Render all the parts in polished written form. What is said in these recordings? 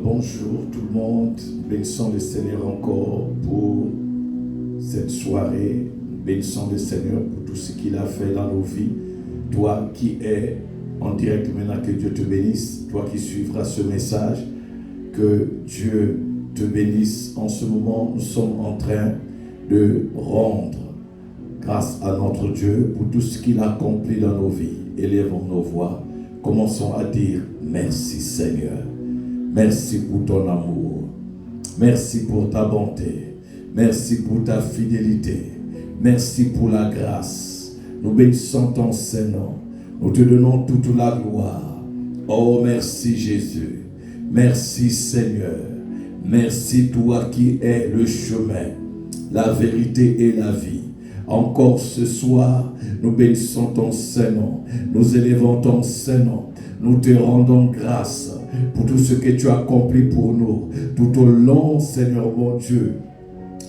Bonjour tout le monde, bénissons le Seigneur encore pour cette soirée, bénissons le Seigneur pour tout ce qu'il a fait dans nos vies. Toi qui es en direct maintenant, que Dieu te bénisse. Toi qui suivras ce message, que Dieu te bénisse. En ce moment, nous sommes en train de rendre grâce à notre Dieu pour tout ce qu'il a accompli dans nos vies. Élevons nos voix, commençons à dire merci Seigneur. Merci pour ton amour. Merci pour ta bonté. Merci pour ta fidélité. Merci pour la grâce. Nous bénissons ton Saint-Nom. Nous te donnons toute la gloire. Oh, merci Jésus. Merci Seigneur. Merci toi qui es le chemin, la vérité et la vie. Encore ce soir, nous bénissons ton Saint-Nom. Nous élevons ton Saint-Nom. Nous te rendons grâce pour tout ce que tu as accompli pour nous tout au long, Seigneur mon Dieu,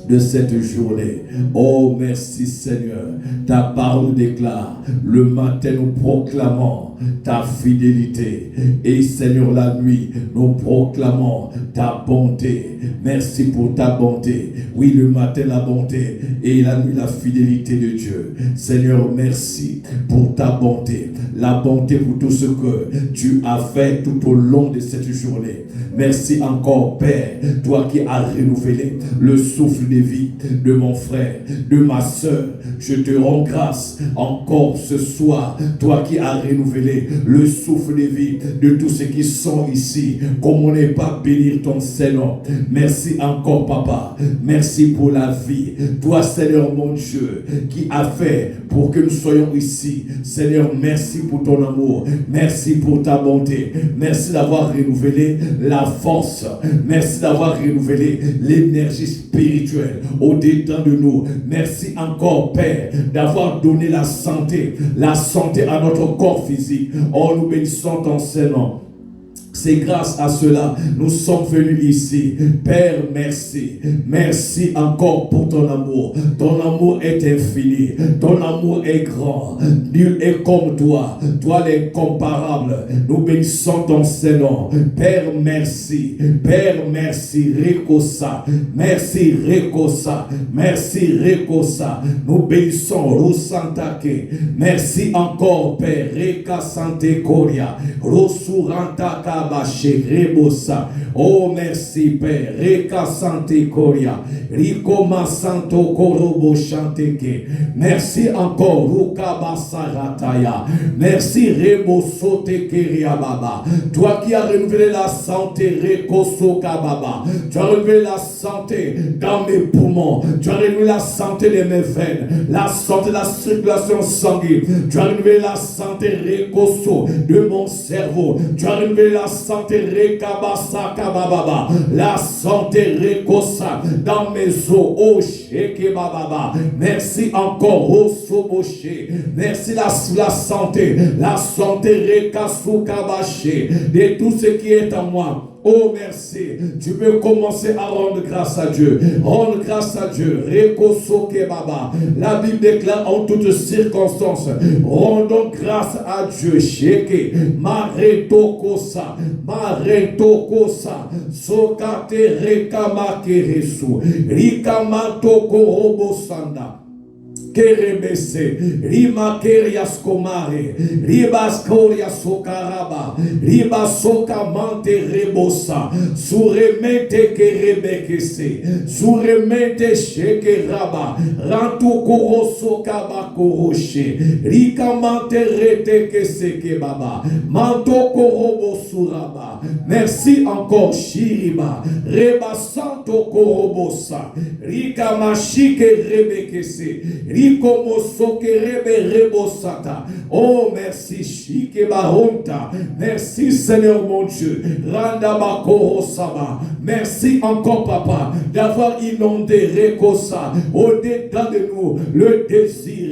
de cette journée. Oh, merci Seigneur. Ta parole déclare, le matin nous proclamons ta fidélité. Et Seigneur, la nuit, nous proclamons ta bonté. Merci pour ta bonté. Oui, le matin, la bonté, et la nuit, la fidélité de Dieu. Seigneur, merci pour ta bonté. La bonté pour tout ce que tu as fait tout au long de cette journée. Merci encore, Père, toi qui as renouvelé le souffle de vie de mon frère, de ma soeur. Je te rends grâce encore ce soir, toi qui as renouvelé le souffle de vie de tous ceux qui sont ici. Comme on n'est pas bénir ton Seigneur. Merci encore, Papa. Merci pour la vie. Toi, Seigneur mon Dieu, qui a fait pour que nous soyons ici. Seigneur, merci pour ton amour. Merci pour ta bonté. Merci d'avoir renouvelé la force. Merci d'avoir renouvelé l'énergie spirituelle au-dedans de nous. Merci encore, Père, d'avoir donné la santé à notre corps physique. Oh, nous bénissons ton Saint-Nom. C'est grâce à cela nous sommes venus ici. Père, merci. Merci encore pour ton amour. Ton amour est infini. Ton amour est grand. Nul est comme toi. Toi l'incomparable. Nous bénissons ton Saint-Nom. Père, merci. Père, merci. Rekosa. Merci, Rekosa. Merci, Rekosa. Nous bénissons Rosantake. Merci encore, Père. Reka Sante Koria. Rosurantaka. Oh, merci Père. Reka Sante Koria. Rikoma Santo Korobo Chanteke. Merci encore. Rukaba Sarataya. Merci Rebo Sote Keria Baba. Toi qui as renouvelé la santé, Reko Soka Baba. Tu as renouvelé la santé dans mes poumons. Tu as renouvelé la santé de mes veines. La santé de la circulation sanguine. Tu as renouvelé la santé, Reko So, de mon cerveau. Tu as renouvelé la santé Rekabasa Kababa, la santé Rekosa dans mes os, oh Sheke Bababa. Merci encore, oh Soboche. Merci la santé Rekasu Kabache, de tout ce qui est en moi. Oh, merci. Tu peux commencer à rendre grâce à Dieu. Rendre grâce à Dieu. Rekosoke Baba. La Bible déclare en toutes circonstances. Rendons grâce à Dieu. Sheke. Maretokosa. Maretokosa. Sokate rekamakeresu. Rikamatoko robosanda. Kerebese, Rima Kerias Komare, Ribas Koria Sokaraba, Ribasoka Mante Rebosa, Suremete Kerebekese, Suremete Shekeraba, Rantu Koroso Kabakoroche, Rika Mante Rete Keseke Baba, Manto Korobo Suraba. Merci encore, Shiriba, Reba Santo Korobosa, Rika Mashike Rebekese. Oh, merci, Shike Baronta. Merci, Seigneur mon Dieu. Randa Bakoro Saba. Merci encore, Papa, d'avoir inondé Rekosa au-dedans de nous le désir,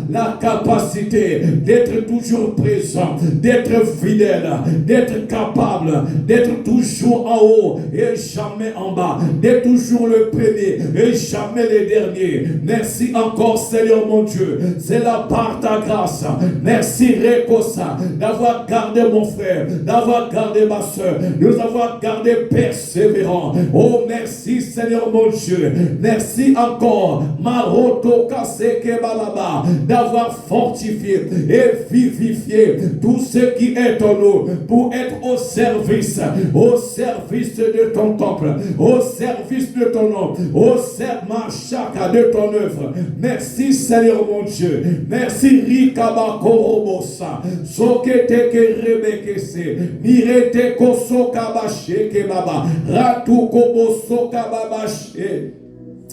la capacité d'être toujours présent, d'être fidèle, d'être d'être capable d'être toujours en haut et jamais en bas, d'être toujours le premier et jamais le dernier. Merci encore, Seigneur mon Dieu. C'est là par ta grâce. Merci, Rekosa, d'avoir gardé mon frère, d'avoir gardé ma soeur, de nous avoir gardé persévérants. Oh, merci, Seigneur mon Dieu. Merci encore, Maroto Kaseke Balaba, d'avoir fortifié et vivifié tout ce qui est en nous pour être au service de ton temple, au service de ton nom, au service de ton œuvre. Merci, Seigneur mon Dieu. Merci, Rikaba Korobosa, Sokete Kerebekese, Mirete Kosokabache Kebaba, Ratu Koboso Kababashe.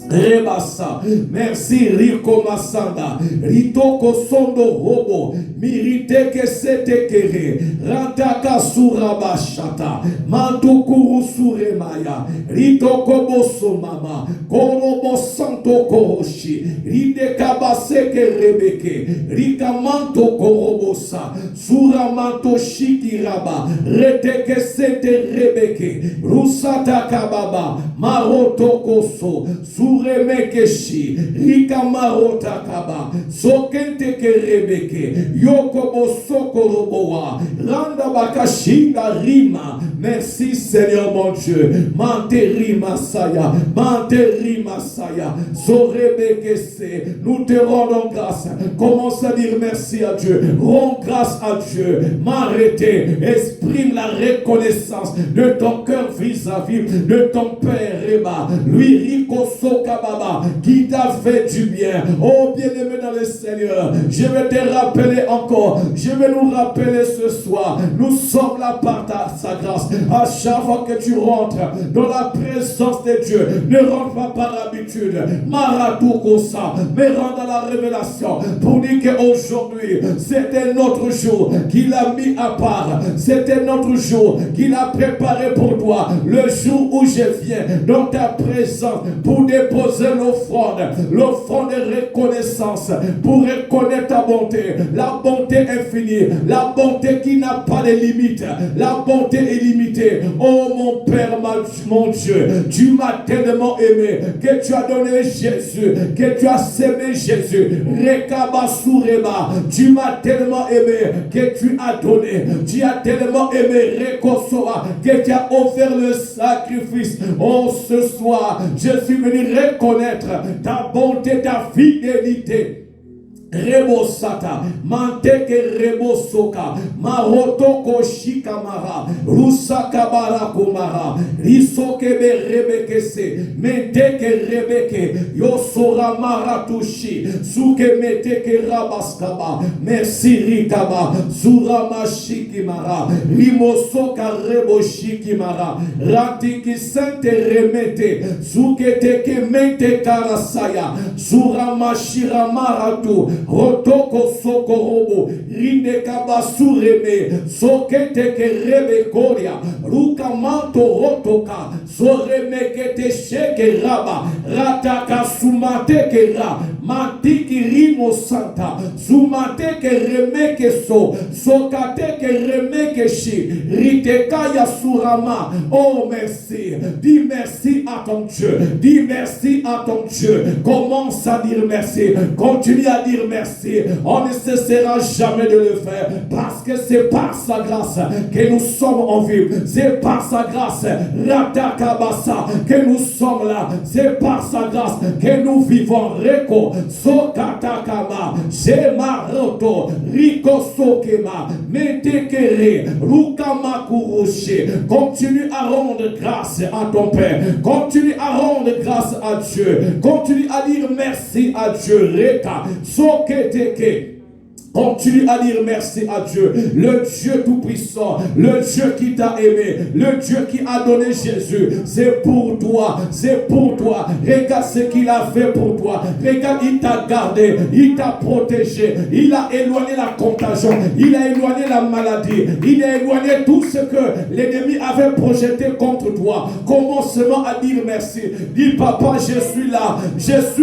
Rebasa, merci Riko Masanda, Ritoko Sondo Robo, Mirite que sete kere, Rataka Surabashata, Mantukuru Suremaya, Ritoko Boso Mama, Korobo Santo Koroshi, Ride Kabase Kerebeke, Rikamanto Korobosa, Suramanto Shikiraba, Reteke sete Rebeke, Rusata Kababa, Maroto Koso, Suremekeshi, Rikamarota Kaba, Sokente Kerebeke, Yokobo Sokoroboa, Randa Bakashinga Rima. Merci Seigneur mon Dieu. Manteri Masaya, Manteri Masaya, Sorebekese. Nous te rendons grâce. Commence à dire merci à Dieu. Rends grâce à Dieu. M'arrêter. Exprime la reconnaissance de ton cœur vis-à-vis de ton Père Reba. Lui Riko Sokababa, qui t'a fait du bien. Oh bien-aimé dans le Seigneur, je vais te rappeler encore, je vais nous rappeler ce soir, nous sommes là par sa grâce. À chaque fois que tu rentres dans la présence de Dieu, ne rentre pas par habitude, Maratou Kosa, mais rentre dans la révélation pour dire qu'aujourd'hui, c'était notre jour qu'il a mis à part, c'était notre jour qu'il a préparé pour toi, le jour où je viens dans ta présence pour déposer l'offrande de reconnaissance, pour reconnaître ta bonté, la bonté infinie, la bonté qui n'a pas de limite, la bonté illimitée. Oh mon Père, mon Dieu, tu m'as tellement aimé que tu as donné Jésus, que tu as sémé Jésus. Rekabasureba, tu m'as tellement aimé que tu as donné, tu as tellement aimé Rekosoa, que tu as offert le sacrifice. Oh, ce soir, je suis venu reconnaître ta bonté, ta fidélité. Rebosata, Manteke Rebosoka, Marotoko Shikamara, Rusaka Barakumara, Risokebe Rebekese, Menteke Rebeke, Yosora Maratushi, Suke Meteke Rabaskaba, Merci Rikaba, Surama Shikimara, Rimosoka Reboshikimara, Ratiki Sente Remete, Suke Teke Mente Karasaya, Surama Shiramaratu, Rotoko Sokorobo, Rinekaba Sureme, Sokete Kerebe Koria, Rukamanto Rotoka, Soremekete Sheke Raba, Rataka Sumate Kera, Matiki Rimo Santa, Sumate Keremeke So, Sokate Keremeke Shi, Ritekaya Surama. Oh merci, dis merci à ton Dieu, dis merci à ton Dieu, commence à dire merci, continue à dire merci. On ne cessera jamais de le faire parce que c'est par sa grâce que nous sommes en vie. C'est par sa grâce, Ratakabasa, que nous sommes là. C'est par sa grâce que nous vivons. Reko, Sokatakama, Shemaroto, Riko Sokema, Metekere, Rukamakurushi. Continue à rendre grâce à ton Père. Continue à rendre grâce à Dieu. Continue à dire merci à Dieu. Reka, Soketeke. Continue à dire merci à Dieu, le Dieu tout-puissant, le Dieu qui t'a aimé, le Dieu qui a donné Jésus. C'est pour toi, c'est pour toi. Regarde ce qu'il a fait pour toi. Regarde, il t'a gardé, il t'a protégé, il a éloigné la contagion, il a éloigné la maladie, il a éloigné tout ce que l'ennemi avait projeté contre toi. Commence seulement à dire merci. Dis papa, je suis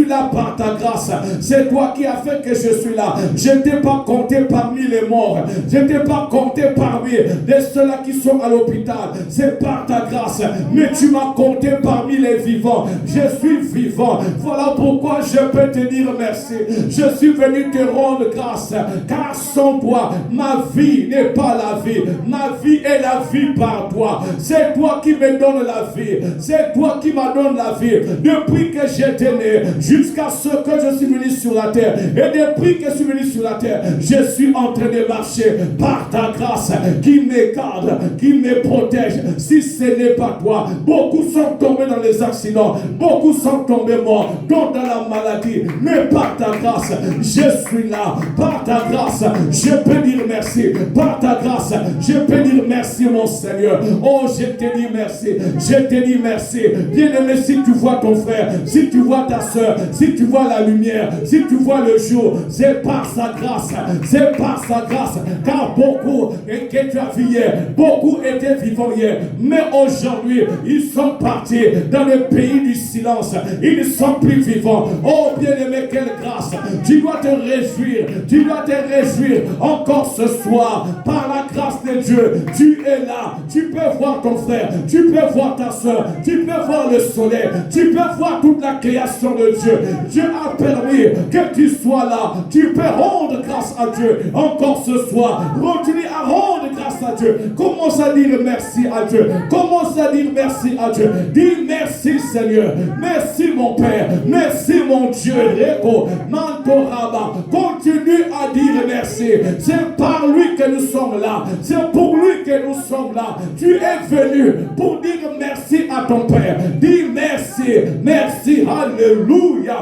là par ta grâce. C'est toi qui as fait que je suis là. Je n'étais pas pas compté parmi les morts. Je ne t'ai pas compté parmi ceux-là qui sont à l'hôpital. C'est par ta grâce. Mais tu m'as compté parmi les vivants. Je suis vivant. Voilà pourquoi je peux te dire merci. Je suis venu te rendre grâce. Car sans toi, ma vie n'est pas la vie. Ma vie est la vie par toi. C'est toi qui me donnes la vie. C'est toi qui m'as donné la vie. Depuis que j'étais né, jusqu'à ce que je suis venu sur la terre. Et depuis que je suis venu sur la terre, je suis en train de marcher par ta grâce qui me garde, qui me protège. Si ce n'est pas toi, beaucoup sont tombés dans les accidents, beaucoup sont tombés morts, dont dans la maladie. Mais par ta grâce, je suis là. Par ta grâce, je peux dire merci. Par ta grâce, je peux dire merci, mon Seigneur. Oh, je te dis merci. Je te dis merci. Bien-aimé, si tu vois ton frère, si tu vois ta soeur, si tu vois la lumière, si tu vois le jour, c'est par sa grâce. C'est par sa grâce. Car beaucoup que tu as vu hier, beaucoup étaient vivants hier. Mais aujourd'hui, ils sont partis dans le pays du silence. Ils ne sont plus vivants. Oh, bien-aimé, quelle grâce. Tu dois te réjouir. Tu dois te réjouir encore ce soir. Par la grâce de Dieu, tu es là. Tu peux voir ton frère. Tu peux voir ta soeur. Tu peux voir le soleil. Tu peux voir toute la création de Dieu. Dieu a permis que tu sois là. Tu peux rendre grâce à Dieu encore ce soir. Continue à rendre grâce à Dieu. Commence à dire merci à Dieu. Commence à dire merci à Dieu. Dis merci Seigneur. Merci mon Père. Merci mon Dieu. Reko, Mantoraba. Continue à dire merci. C'est par lui que nous sommes là. C'est pour lui que nous sommes là. Tu es venu pour dire merci à ton Père. Dis merci. Merci. Alléluia.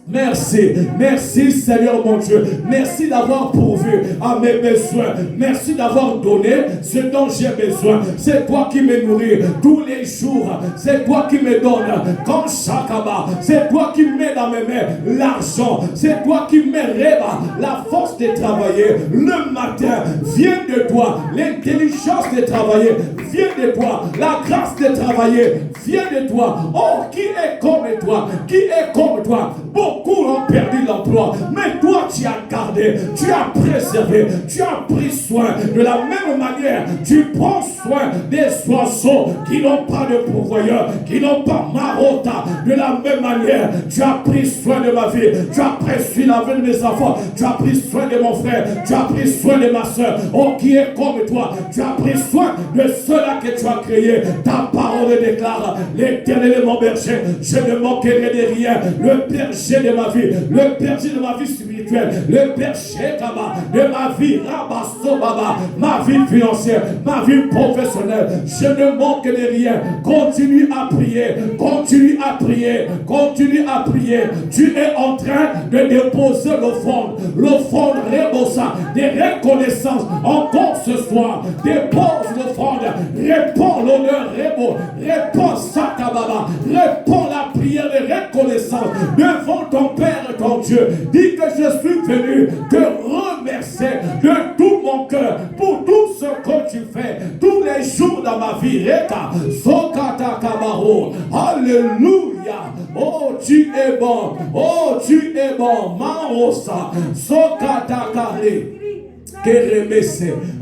Merci, merci Seigneur mon Dieu. Merci d'avoir pourvu à mes besoins. Merci d'avoir donné ce dont j'ai besoin. C'est toi qui me nourris tous les jours. C'est toi qui me donnes comme Shakaba. C'est toi qui mets dans mes mains l'argent. C'est toi qui me rêves la force de travailler. Le matin vient de toi. L'intelligence de travailler vient de toi. La grâce de travailler vient de toi. Oh, qui est comme toi? Qui est comme toi? Beaucoup ont perdu l'emploi, mais toi tu as gardé, tu as préservé, tu as pris soin. De la même manière, tu prends soin des oiseaux qui n'ont pas de pourvoyeur, qui n'ont pas marota. De la même manière, tu as pris soin de ma vie, tu as pris soin de mes enfants, tu as pris soin de mon frère, tu as pris soin de ma soeur. Oh, qui est comme toi? Tu as pris soin de ceux-là que tu as créés. Ta parole déclare: l'Éternel est mon berger, je ne manquerai de rien. Le berger de ma vie, le berger de ma vie spirituelle, le berger de ma vie Rabasso Baba, ma vie financière, ma vie professionnelle. Je ne manque de rien. Continue à prier, continue à prier, continue à prier. Tu es en train de déposer l'offrande Rebosa, des reconnaissances encore ce soir. Dépose l'offrande, réponds l'honneur Rebo, réponds Sakababa, réponds la prière de reconnaissance devant ton Père et ton Dieu. Dis que je suis venu te remercier de tout mon cœur pour tout ce que tu fais tous les jours dans ma vie. Reka, Sokata Kabaro. Alléluia. Oh, tu es bon. Oh, tu es bon. Marosa, Sokata Kare.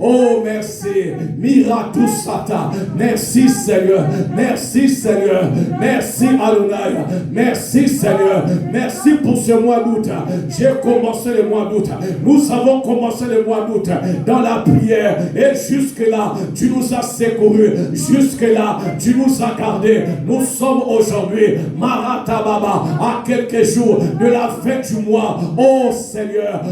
Oh, merci. Miratusata. Merci Seigneur. Merci Seigneur. Merci Adonai. Merci Seigneur. Merci pour ce mois d'août. J'ai commencé le mois d'août. Nous avons commencé le mois d'août dans la prière. Et jusque-là, tu nous as secourus. Jusque-là, tu nous as gardés. Nous sommes aujourd'hui, Maratababa, à quelques jours de la fin du mois. Oh Seigneur,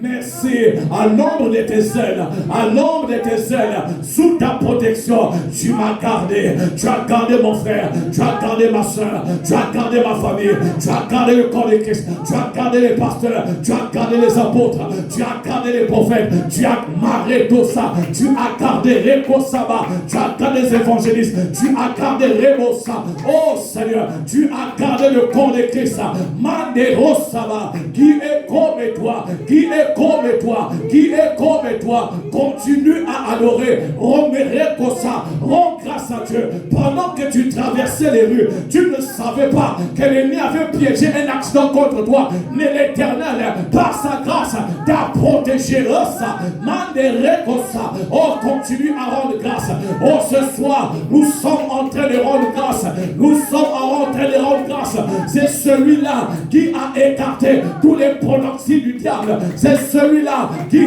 merci. À l'ombre de tes ailes, à l'ombre de tes ailes, sous ta protection, tu m'as gardé. Tu as gardé mon frère, tu as gardé ma soeur, tu as gardé ma famille, tu as gardé le corps de Christ, tu as gardé les pasteurs, tu as gardé les apôtres, tu as gardé les prophètes, tu as marré tout ça, tu as gardé Rekosaba, tu as gardé les évangélistes, tu as gardé Rebosa. Oh Seigneur, tu as gardé le corps de Christ, Manderosaba, qui est comme toi, qui est comme toi, qui est comme toi. Continue à adorer, rends grâce à Dieu pendant que tu traversais les rues, tu ne savais pas que l'ennemi avait piégé un accident contre toi. Mais l'Éternel, par sa grâce, t'a protégé. Oh, continue à rendre grâce. Oh, ce soir, nous sommes en train de rendre grâce. Nous sommes en train de rendre grâce. C'est celui-là qui a écarté tous les pronostics du diable. C'est celui-là qui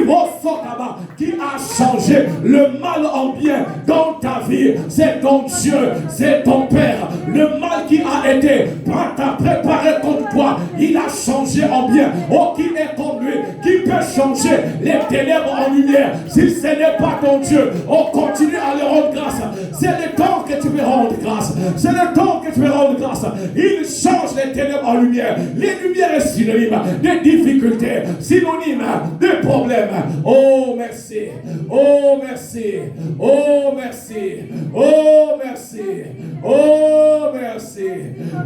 a changé le mal en bien dans ta vie. C'est ton Dieu, c'est ton Père. Le mal qui a été préparé contre toi, il a changé en bien. Oh, qui est comme lui, qui peut changer les ténèbres en lumière. Si ce n'est pas ton Dieu, on continue à le rendre grâce. C'est le temps que tu veux rendre grâce. C'est le temps que tu veux rendre grâce. Il change les ténèbres en lumière. Les lumières est synonyme de difficultés, synonyme de problèmes. Oh merci, oh merci, oh merci, oh merci, oh merci,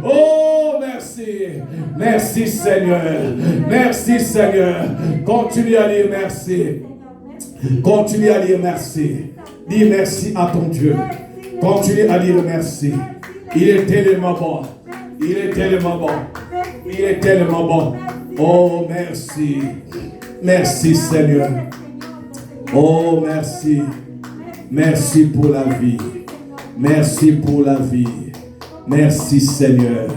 oh merci. Merci Seigneur, merci Seigneur. Continue à dire merci. Continue à dire merci. Dis merci à ton Dieu. Continue à dire merci. Il est tellement bon. Il est tellement bon. Il est tellement bon. Oh, merci. Merci Seigneur. Oh, merci. Merci pour la vie. Merci pour la vie. Merci Seigneur.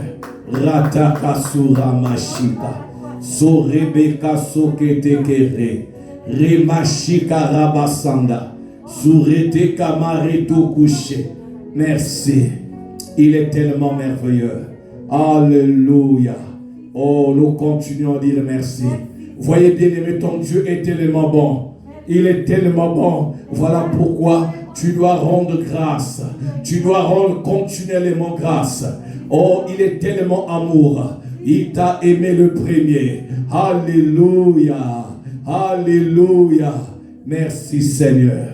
Ratakasura mashika. So rebeka soketekere. Remashika rabasanda. Surete kamareto couché. Merci. Il est tellement merveilleux. Alléluia. Oh, nous continuons à dire merci. Voyez bien aimé, ton Dieu est tellement bon. Il est tellement bon. Voilà pourquoi tu dois rendre grâce. Tu dois rendre continuellement grâce. Oh, il est tellement amour. Il t'a aimé le premier. Alléluia. Alléluia. Merci Seigneur.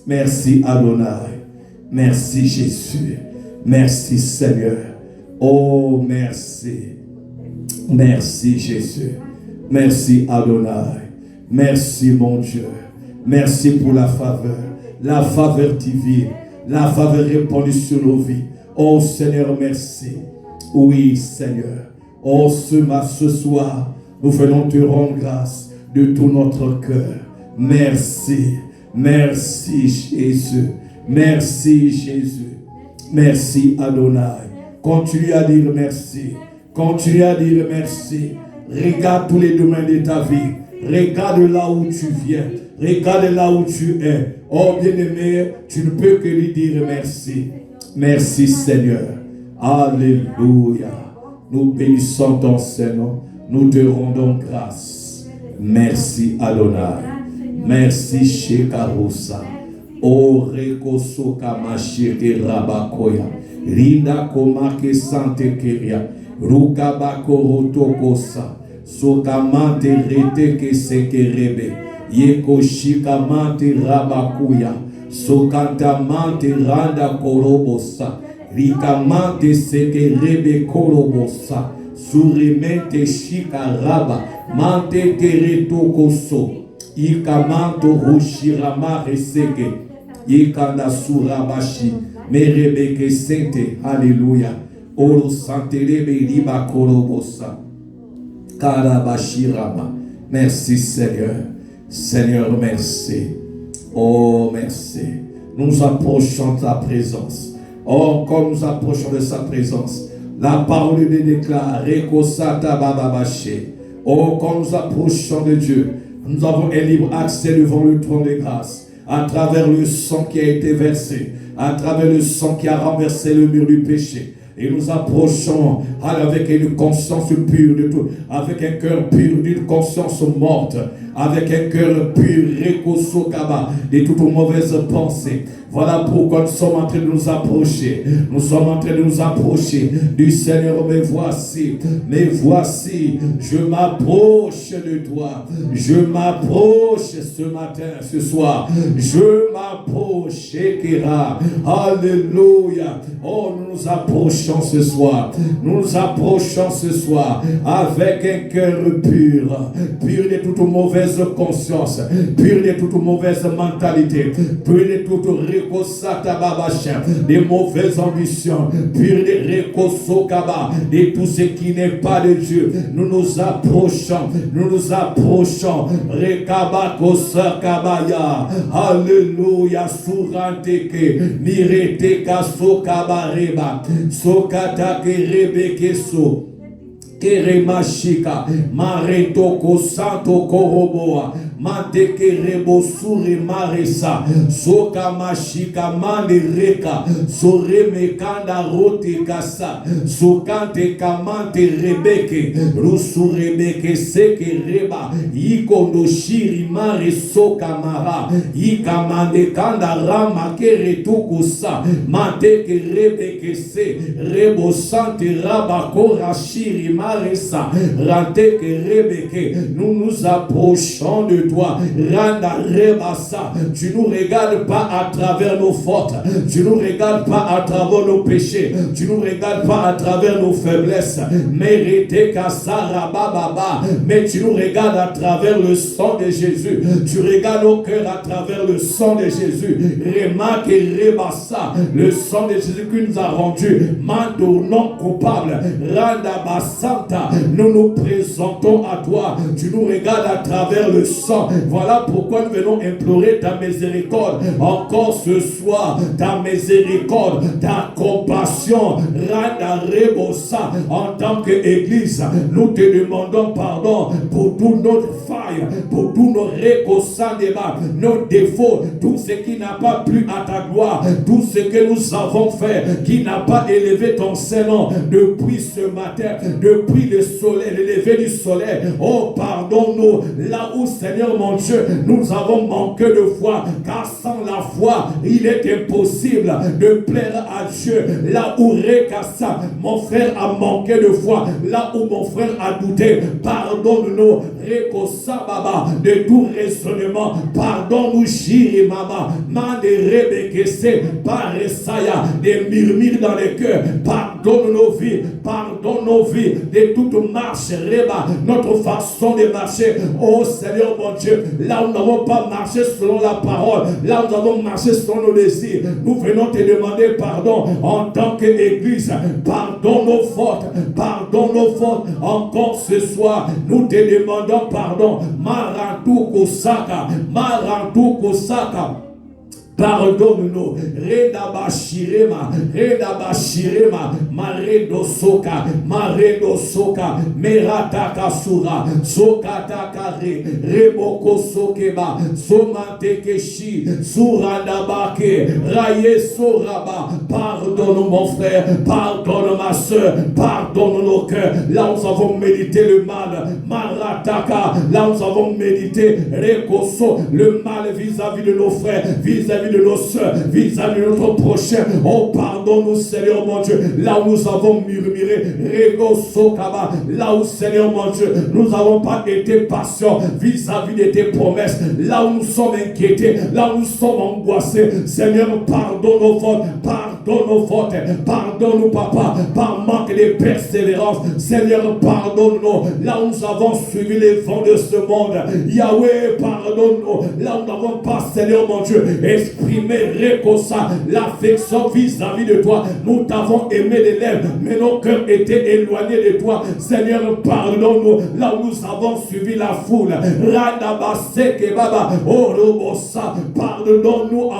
Merci Adonai. Merci Jésus. Merci Seigneur. Oh, merci. Merci Jésus. Merci Adonai. Merci mon Dieu. Merci pour la faveur divine, la faveur répandue sur nos vies. Oh Seigneur, merci. Oui Seigneur. Oh ce soir, nous venons te rendre grâce de tout notre cœur. Merci. Merci Jésus. Merci Jésus. Merci Adonai. Continue à dire merci. Continue à dire merci. Regarde tous les domaines de ta vie. Regarde là où tu viens. Regarde là où tu es. Oh bien-aimé, tu ne peux que lui dire merci. Merci Seigneur. Alléluia. Nous bénissons ton Seigneur. Nous te rendons grâce. Merci Adonai. Merci Shekarusa. O Reko Kamashike Rabakoya. Rinda Komake Sante Keria. Rukabako Rotokosa. Sokamante Reteke Sekerebe. Yeko Shikamante Rabakuya. Sokantamante Randa Korobosa. Rikamante Sekerebe Korobosa. Suremente Shikaraba. Mante Keretokoso. Ikamanto Rushirama Reseke. Ikanda Surabashi. Merebeke Sente. Alléluia. Oro Santelebe Riba Korobosa. Karabashirama. Merci Seigneur. Seigneur, merci. Oh, merci. Nous nous approchons de ta présence. Oh, quand nous approchons de sa présence, la parole nous déclare Rekosata Bababaché. Oh, quand nous approchons de Dieu, nous avons un libre accès devant le trône de grâce, à travers le sang qui a été versé, à travers le sang qui a renversé le mur du péché. Et nous approchons avec une conscience pure de tout, avec un cœur pur d'une conscience morte, avec un cœur pur, Rekosokaba, de toutes mauvaises pensées. Voilà pourquoi nous sommes en train de nous approcher. Nous sommes en train de nous approcher du Seigneur. Mais voici, je m'approche de toi. Je m'approche ce matin, ce soir. Je m'approche, Ekera. Alléluia. Oh, nous nous approchons ce soir. Nous nous approchons ce soir avec un cœur pur, pur de toute mauvaise mauvaise conscience, purge de toute mauvaise mentalité, purge de toute des mauvaises ambitions, purge de tout ce qui n'est pas de Dieu. Nous nous approchons, Alléluia, Suranteke, Mireteka Sokabareba, Sokatake Rebekeso. Keremashika, Maretoko Santo Koroboa, Manteke Rebo Suri Maresa, Soka Mashika Mande Reka, Soreme Kanda Rote Kasa, Sokante Kamante Rebeke, Rusu Rebeke Seke Reba, Ikondo Shiri Mare Soka Mara, Ikamande Kanda Rama Keretuku Sa, Manteke Rebeke Se, Rebo Sante Rabakora Shiri Mare. Nous nous approchons de toi. Randa Rebasa. Tu nous regardes pas à travers nos fautes. Tu nous regardes pas à travers nos péchés. Tu nous regardes pas à travers nos faiblesses. Mais tu nous regardes à travers le sang de Jésus. Tu regardes nos cœurs à travers le sang de Jésus. Remarque Rebasa. Le sang de Jésus qui nous a rendu mando non coupable. Randa Basa. Nous nous présentons à toi. Tu nous regardes à travers le sang. Voilà pourquoi nous venons implorer ta miséricorde. Encore ce soir, ta miséricorde, ta compassion. Randa Rebosa. En tant qu'Église, nous te demandons pardon pour toutes nos failles, pour tous nos récossandements, nos défauts, tout ce qui n'a pas plu à ta gloire, tout ce que nous avons fait, qui n'a pas élevé ton Seigneur depuis ce matin, depuis le soleil, le lever du soleil. Oh, pardonne-nous là où, Seigneur mon Dieu, nous avons manqué de foi, car sans la foi, il est impossible de plaire à Dieu. Là où Rekassa, mon frère a manqué de foi, là où mon frère a douté, pardonne-nous, Rekossa Baba, de tout raisonnement, pardonne-nous, Jiri Mama, Mande Rebekese, Paresaya, des murmures dans les cœurs, pardonne nos vies, pardonne nos vies, de toute marche, Reba, notre façon de marcher. Oh Seigneur mon Dieu, là où nous n'avons pas marché selon la parole, là où nous avons marché selon nos désirs, nous venons te demander pardon en tant qu'Église. Pardonne nos fautes, pardonne nos fautes. Encore ce soir, nous te demandons pardon. Marantu Kosaka, Marantu Kosaka. Pardonne-nous. Redaba Shirema, Maredo Soka, Merataka Sura, Sokataka Reboko Sokeba, Somantekeshi, Surandabake, Raye Soraba. Pardonne mon frère, pardonne ma soeur, pardonne nos cœurs. Là où nous avons médité le mal, Marataka, là où nous avons médité Rekoso, le mal vis-à-vis de nos frères, vis-à-vis de nos soeurs, vis-à-vis de notre prochain. Oh, pardonne-nous, Seigneur mon Dieu, là où nous avons murmuré, Rego Sokaba, là où, Seigneur mon Dieu, nous n'avons pas été patients vis-à-vis de tes promesses, là où nous sommes inquiétés, là où nous sommes angoissés. Seigneur, pardonne nos fautes, pardonne nos fautes, pardonne-nous, Papa, par manque de persévérance. Seigneur, pardonne-nous, là où nous avons suivi les vents de ce monde. Yahweh, pardonne-nous, là où nous n'avons pas, Seigneur mon Dieu, exprimer récossa, l'affection vis-à-vis de toi. Nous t'avons aimé des lèvres, mais nos cœurs étaient éloignés de toi. Seigneur, pardonne-nous là où nous avons suivi la foule. Radabaseke Baba, Orobosa, pardonne-nous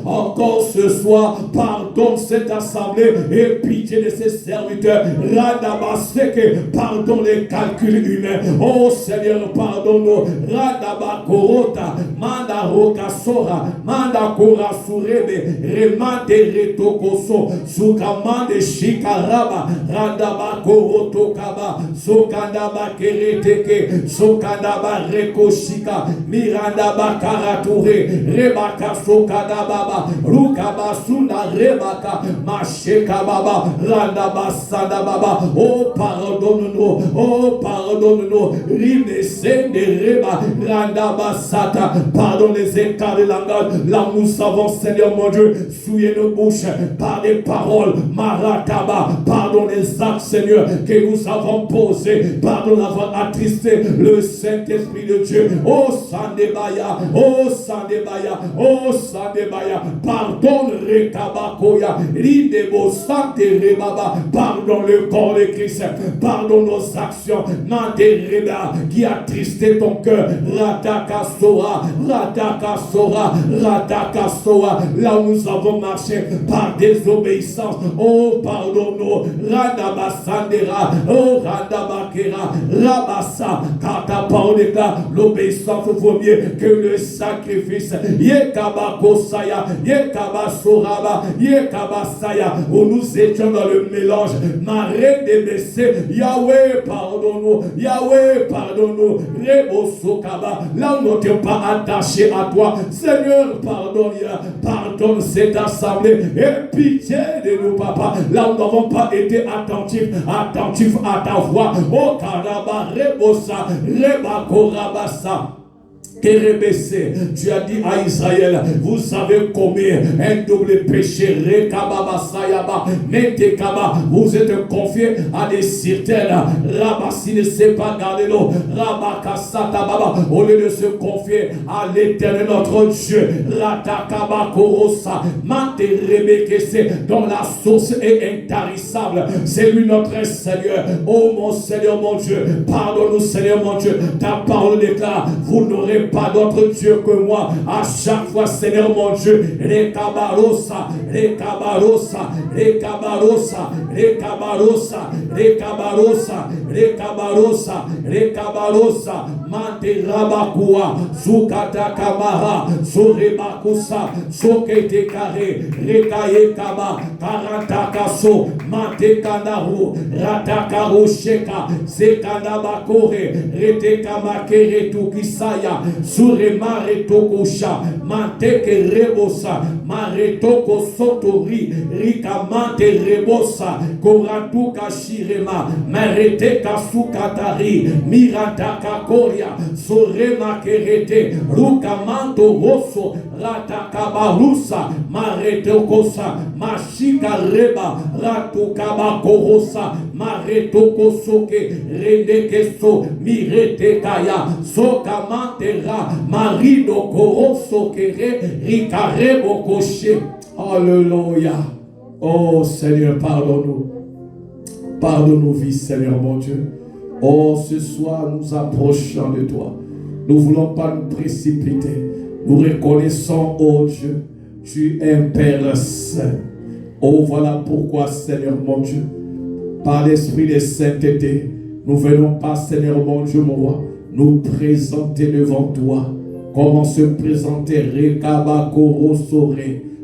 encore ce soir. Pardonne cette assemblée et pitié de ses serviteurs. Radabaseke, pardonne les calculs humains. Oh Seigneur, pardonne-nous. Radabakorota, Mandaroka Sora, Manda Kora Surebe, Remande Retokoso, Sukamande Shikaraba, Radaba Korotokaba, Sokandaba Kereteke, Sokandaba Rekoshika, Mirandaba Karature, Rebaka Sokadababa, Rukaba Sunda Reba Rabaka, Macheka Baba, Randabasada Baba, oh pardonne-nous, oh pardonne-nous, Rimese de Reba, Randabasata, pardonne les écarts de langage, là où nous savons, Seigneur mon Dieu, souillez nos bouches par des paroles, Marataba, pardonne les actes, Seigneur, que nous avons posés, pardonne d'avoir attristé le Saint-Esprit de Dieu, oh Sandebaya, oh Sandebaya, oh Sandebaya, pardonne Rekabakoya, Rindebo Sante Rebaba, pardonne le corps de Christ, pardonne nos actions, Mante Reba, qui a attristé ton cœur, Rataka Sora, Rataka Sora, Rataka Sora, là où nous avons marché par désobéissance, oh pardonne-nous, Radabasandera, oh Radabakera, Rabassa, car ta parole est là, l'obéissance vaut mieux que le sacrifice, Yekabakosaya, Yekabasoraba, Yekabasaya, où nous étions dans le mélange, Maré de Bessé, Yahweh pardonne-nous, Yahweh pardonne-nous, Rebosokaba, là où nous n'étions pas attachés à toi, Seigneur pardonne, pardonne cette assemblée, et pitié de nous papa, là où nous n'avons pas été attentifs à ta voix, oh Karaba, Rebosa, Rebakorabasa. Kérebessé, tu as dit à Israël, vous avez commis un double péché, Rekababasayaba, Netekaba, vous êtes confiés à des citernes, Rabassi ne sait pas garder l'eau, Rabakasatababa, au lieu de se confier à l'éternel notre Dieu, Ratakaba Korosa, Materebekese, dont la source est intarissable, c'est lui notre Seigneur, oh mon Seigneur mon Dieu, pardonne-nous Seigneur mon Dieu, ta parole déclare, vous n'aurez pas d'autre Dieu que moi. À chaque fois, Seigneur mon Dieu, Rekabarosa, Rekabarosa, Rekabarosa, Rekabarosa, Rekabarosa, Rekabarosa, Rekabarosa, Manterabakua, Sukata Kamara, Sorebakusa, Sokete Kare, Rekaye Kaba, Karantakaso, Mantekanaru, Ratakaru Sheka, Zekanabakore, Retekamakere Tukisaya, Suremare Tokosha, Manteke Rebosa, Maretoko Sotori, Rikamante Rebosa, Koratuka Shirema, Mareteka Sukatari, Mirataka Koria, Surema Kerete, Rukamanto Rosso, Ratakabarusa, Maretokosa, Mashika Reba, Ratukaba Korosa, Maretoko Soke, Renekeso, Miretekaya, Sokamantera, Marido Koroso Kere, Rikarebo Koshe. Alléluia. Oh Seigneur, pardonne-nous. Pardonne nos vies, Seigneur mon Dieu. Oh, ce soir, nous approchons de toi. Nous ne voulons pas nous précipiter. Nous reconnaissons, oh Dieu, tu es un Père saint. Oh, voilà pourquoi, Seigneur mon Dieu, par l'esprit de sainteté, nous ne venons pas, Seigneur mon Dieu, mon roi, nous présenter devant toi. Comment se présenter? Rekaba Korosore,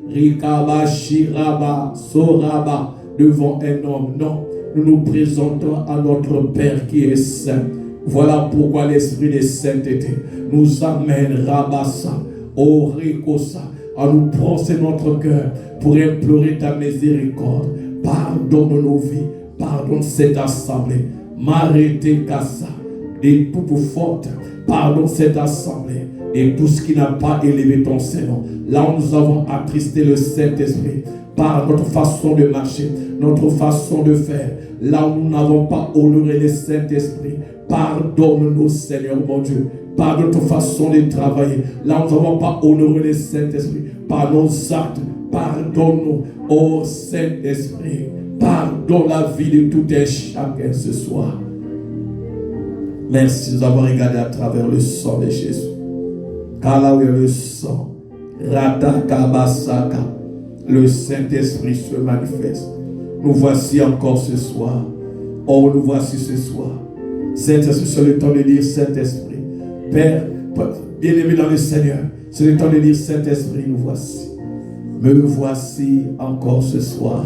Rikaba Shiraba, Soraba, devant un homme. Non, nous nous présentons à notre Père qui est saint. Voilà pourquoi l'esprit de sainteté nous amène, Rabassa, au Rikosa, à nous brosser notre cœur pour implorer ta miséricorde. Pardonne nos vies, pardonne cette assemblée. Marete Kassa, de toute faute, pardonne cette assemblée et tout ce qui n'a pas élevé ton Seigneur. Là où nous avons attristé le Saint-Esprit par notre façon de marcher, notre façon de faire, là où nous n'avons pas honoré le Saint-Esprit, pardonne-nous, Seigneur mon Dieu, par notre façon de travailler, là où nous n'avons pas honoré le Saint-Esprit, par nos actes, pardonne-nous, ô Saint-Esprit, pardonne la vie de tout un chacun ce soir. Merci de nous avoir regardé à travers le sang de Jésus. Car là où il y a le sang, Ratakabasaka, le Saint-Esprit se manifeste. Nous voici encore ce soir. Oh, nous voici ce soir. Saint-Esprit, c'est le temps de dire Saint-Esprit. Père, bien-aimé dans le Seigneur, c'est le temps de dire Saint-Esprit, nous voici. Me voici encore ce soir.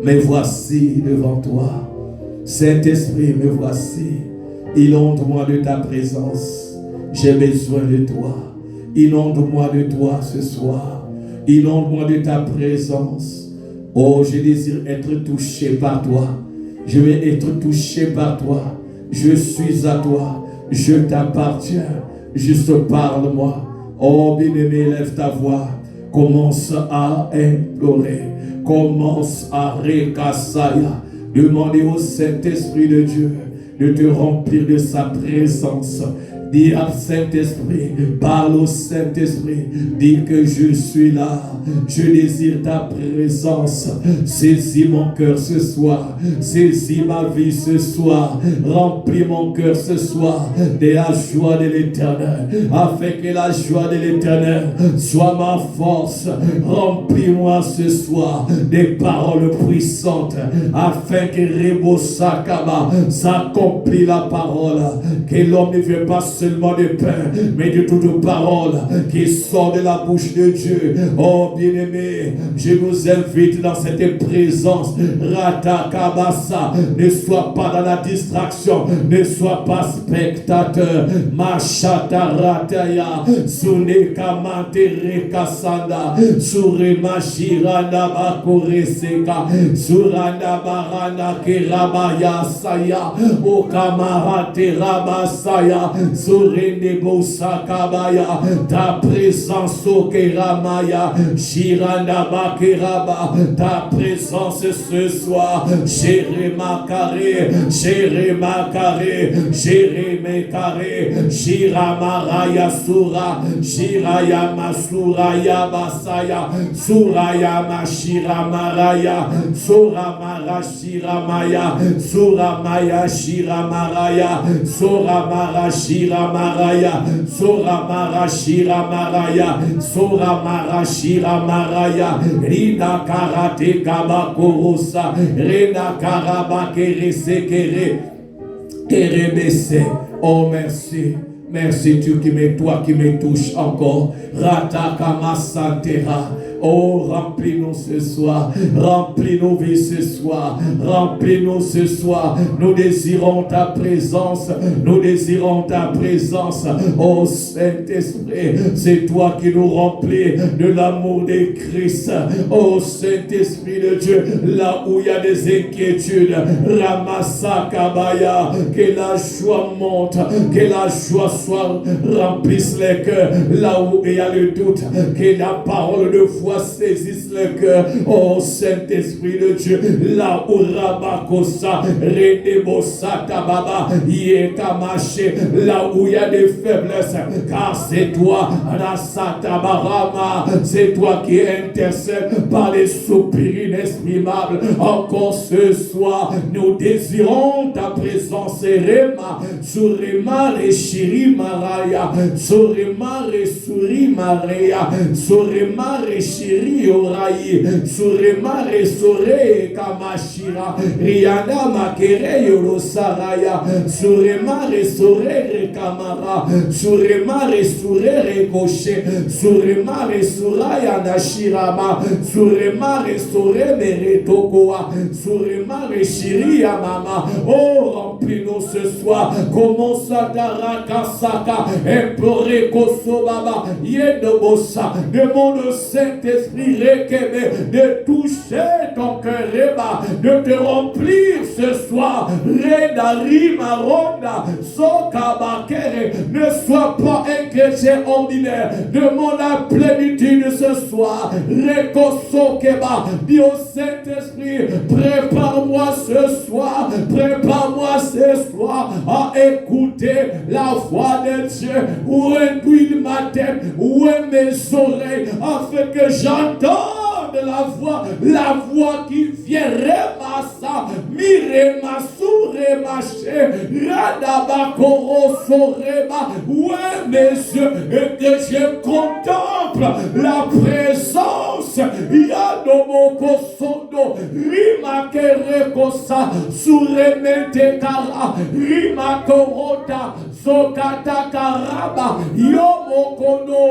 Me voici devant toi. Saint-Esprit, me voici. Inonde-moi de ta présence. J'ai besoin de toi. Inonde-moi de toi ce soir. Inonde-moi de ta présence. Oh, je désire être touché par toi. Je vais être touché par toi. Je suis à toi. Je t'appartiens. Juste parle-moi. Oh, bien-aimé, lève ta voix. Commence à implorer. Commence à récassaya. Demandez au Saint-Esprit de Dieu de te remplir de sa présence. Dis à Saint-Esprit, parle au Saint-Esprit, dis que je suis là, je désire ta présence. Saisis mon cœur ce soir, saisis ma vie ce soir, remplis mon cœur ce soir de la joie de l'Éternel, afin que la joie de l'Éternel soit ma force. Remplis-moi ce soir des paroles puissantes, afin que Rebo Sakaba s'accomplit la parole, que l'homme ne veut pas seulement de pain, mais de toute parole qui sort de la bouche de Dieu. Oh bien-aimé, je vous invite dans cette présence. Ratakabasa, ne sois pas dans la distraction, ne sois pas spectateur. Machata rataya, sunekamante rekasanda, surema shiranda bakoreseka, suranda baranda kerabaya saya, okamarate rabasaya, surende bosakabaya, ta présence au keramaya, shiranda bakeraba, ta présence ce soir, Jéréma carré, Jéréma carré, Jéréma carré, Shiramaraya sura, Shiraya masuraya basaya, suraya mashiramaraya, suramara shiramaya, suramaya shiramaraya, suramara shiramaraya, suramara shiramaraya, suramara shiramaraya, rina karate kabakorosa, rena karabakere sekere, kerebese. Oh merci. Merci toi qui me touche encore. Ratakama Santera. Oh, remplis-nous ce soir. Remplis nos vies ce soir. Remplis-nous ce soir. Nous désirons ta présence. Nous désirons ta présence. Oh, Saint-Esprit, c'est toi qui nous remplis de l'amour de Christ. Oh, Saint-Esprit de Dieu, là où il y a des inquiétudes, Ramassa Kabaya, que la joie monte, que la joie soit remplisse les cœurs. Là où il y a le doute, que la parole de foi saisisse le cœur. Oh Saint-Esprit de Dieu, là où Rabakosa, Redebosa Tababa, Yekamache, là où il y a des faiblesses, car c'est toi, Rasatabarama, c'est toi qui intercèdes par les soupirs inexprimables. Encore ce soir, nous désirons ta présence, Rema, Surema, Reshiri Maraya, Surema, Resuri Maria, Surema, Reshiri Orayi, Surema, Resore Kamashira, Riana Makere Yorosaraya, Surema, Resore Rekamara, Surema, Resure Rekoshe, Surema, Resuraya Nashirama, Surema, Resore Meretokoa, Surema, Reshiri Mama. Oh, remplis-nous ce soir. Commence à Tarakasaka, implorer Kosobaba, Yedobosa, demande au Saint-Esprit Rekebe de toucher ton cœur, Reba, de te remplir ce soir. Redari Maronda, Sokabakere, ne sois pas un chrétien ordinaire. Demande la plénitude ce soir. Rekosokeba, dis au Saint-Esprit, prépare-moi ce soir, prépare-moi ce soir à écouter la voix de Dieu. Où est ma tête, où est mes oreilles, afin que j'entende la voix qui vient remassa, miremasu remache, radabakoro soreba, où est mes yeux, et que je contemple la présence, yadomoko sondo, rimakerekosa, suremente kara, rimakorota, sokata karaba, yomokono,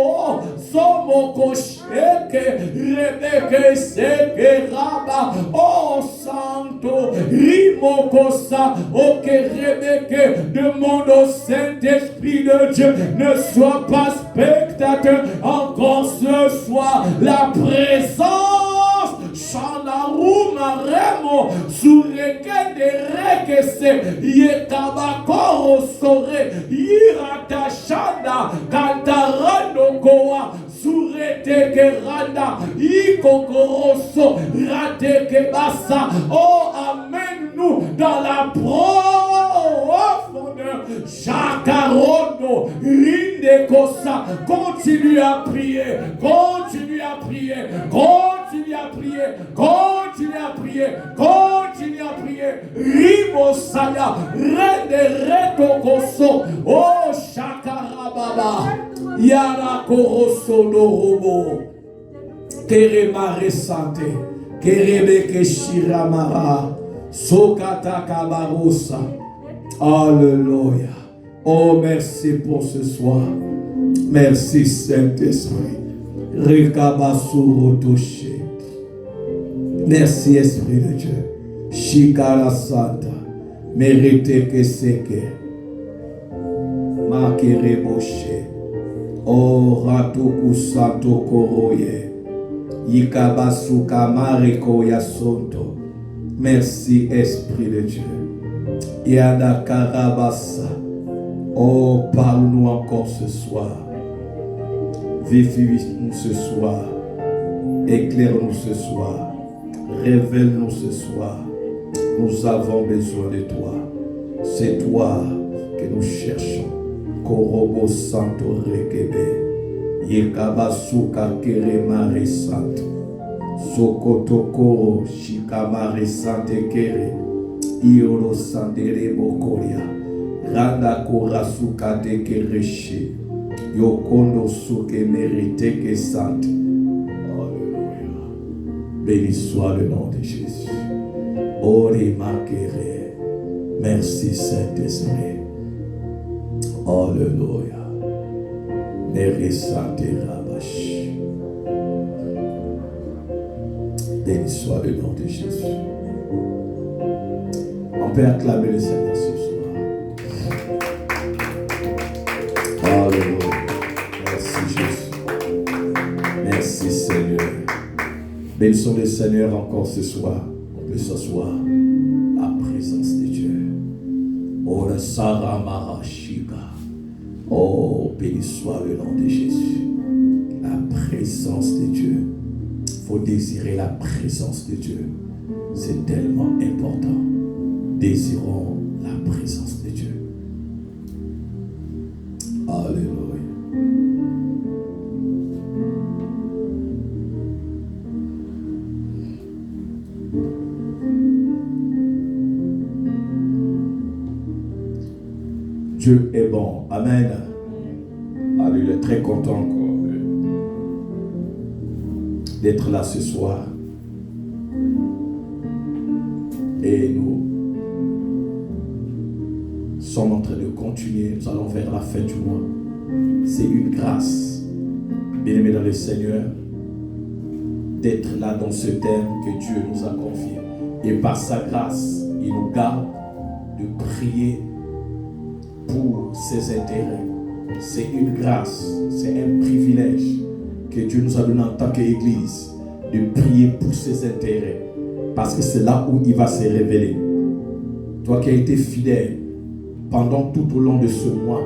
somoko sheke, rebeke seke raba, oh santo, rimokosa, ok rebeke, demande au Saint-Esprit de Dieu, ne sois pas spectateur, encore ce soir, la présence, Shana lekende rekese yekabakoro sore yiratashanda kantarando koa surete keranda ikokoroso rateke basa. Oh, amène-nous dans la profondeur. Chakarono rinde kosa. Continue à prier, continue à prier, continue à prier, continue à prier, continue à prier. Rimosaya rende reto koso. Oh, chakarababa yara koroso no robo. Keremare sante, kerebeke shiramara, sokata kabarosa. Alléluia. Oh, merci pour ce soir. Merci Saint-Esprit. Rekabasuro touché. Merci Esprit de Dieu. Shikara Santa. Mérite que seke. Makere boshe. Oh, ratoku santo koroye. Yikabasuka mareko yasonto. Merci Esprit de Dieu. Yada karabasa. Oh, parle-nous encore ce soir. Vivifie-nous ce soir. Éclaire-nous ce soir. Révèle-nous ce soir. Nous avons besoin de toi. C'est toi que nous cherchons. Korobo santo rekebe. Yekabasuka keremare santo. Sokoto koro shikamare sante kere. Ioro sandere bokoria. Randa korasuka de kereshi. Yokondo suke mérite que sante. Alléluia. Béni soit le nom de Jésus. Ori makere. Merci Saint-Esprit. Alléluia. Mérisate rabash. Béni soit le nom de Jésus. On peut acclamer le Seigneur ce soir. Alléluia. Merci Jésus. Merci Seigneur. Bénissons le Seigneur encore ce soir. On peut s'asseoir. La présence de Dieu. Oh, le Saramarashika. Oh, béni soit le nom de Jésus. La présence de Dieu. Il faut désirer la présence de Dieu. C'est tellement important. Désirons la présence de Dieu. Alléluia. Dieu est bon. Amen. Alléluia. Très content encore d'être là ce soir. Et nous sommes en train de continuer. Nous allons vers la fin du mois. C'est une grâce, bien-aimés dans le Seigneur, d'être là dans ce thème que Dieu nous a confié. Et par sa grâce, il nous garde de prier pour ses intérêts. C'est une grâce, c'est un privilège que Dieu nous a donné en tant qu'Église, de prier pour ses intérêts. Parce que c'est là où il va se révéler. Toi qui as été fidèle pendant tout au long de ce mois,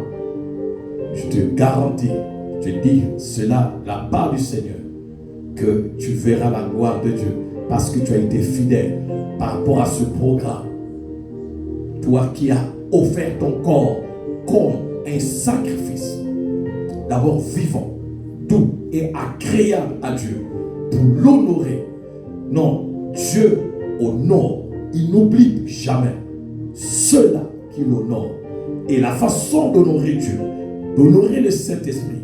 je te garantis, je dis cela, la part du Seigneur, que tu verras la gloire de Dieu parce que tu as été fidèle par rapport à ce programme. Toi qui as offert ton corps comme un sacrifice, d'abord vivant, doux et agréable à Dieu, pour l'honorer. Non, Dieu honore, il n'oublie jamais ceux-là qui l'honorent. Et la façon d'honorer Dieu, d'honorer le Saint-Esprit,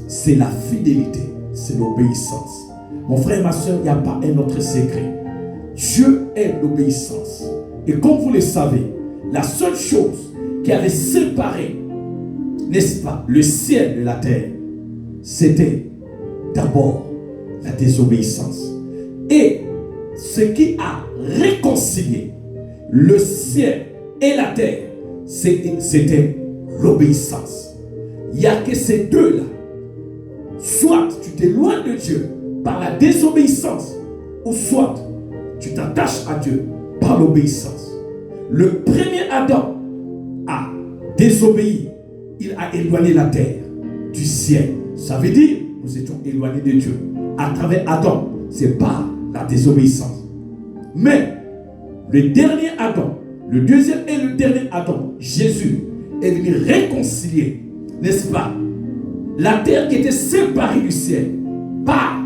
c'est la fidélité, c'est l'obéissance. Mon frère et ma soeur, il n'y a pas un autre secret. Dieu est l'obéissance. Et comme vous le savez, la seule chose qui avait séparé, n'est-ce pas, le ciel de la terre, c'était d'abord la désobéissance. Et ce qui a réconcilié le ciel et la terre, c'était l'obéissance. Il n'y a que ces deux-là. Soit tu t'éloignes de Dieu par la désobéissance, ou soit tu t'attaches à Dieu par l'obéissance. Le premier Adam a désobéi. Il a éloigné la terre du ciel. Ça veut dire nous étions éloignés de Dieu. À travers Adam, c'est par la désobéissance. Mais le dernier Adam, le deuxième et le dernier Adam, Jésus, est venu réconcilier, n'est-ce pas, la terre qui était séparée du ciel par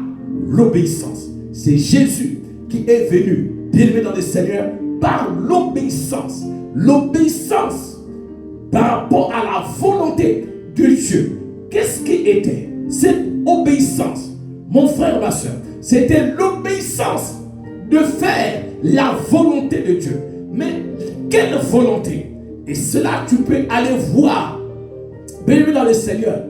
l'obéissance. C'est Jésus qui est venu, bien-aimé dans le Seigneur, par l'obéissance. L'obéissance par rapport à la volonté de Dieu. Qu'est-ce qui était cette obéissance, mon frère, ma soeur? C'était l'obéissance de faire la volonté de Dieu. Mais quelle volonté? Et cela, tu peux aller voir, bien-aimé dans le Seigneur,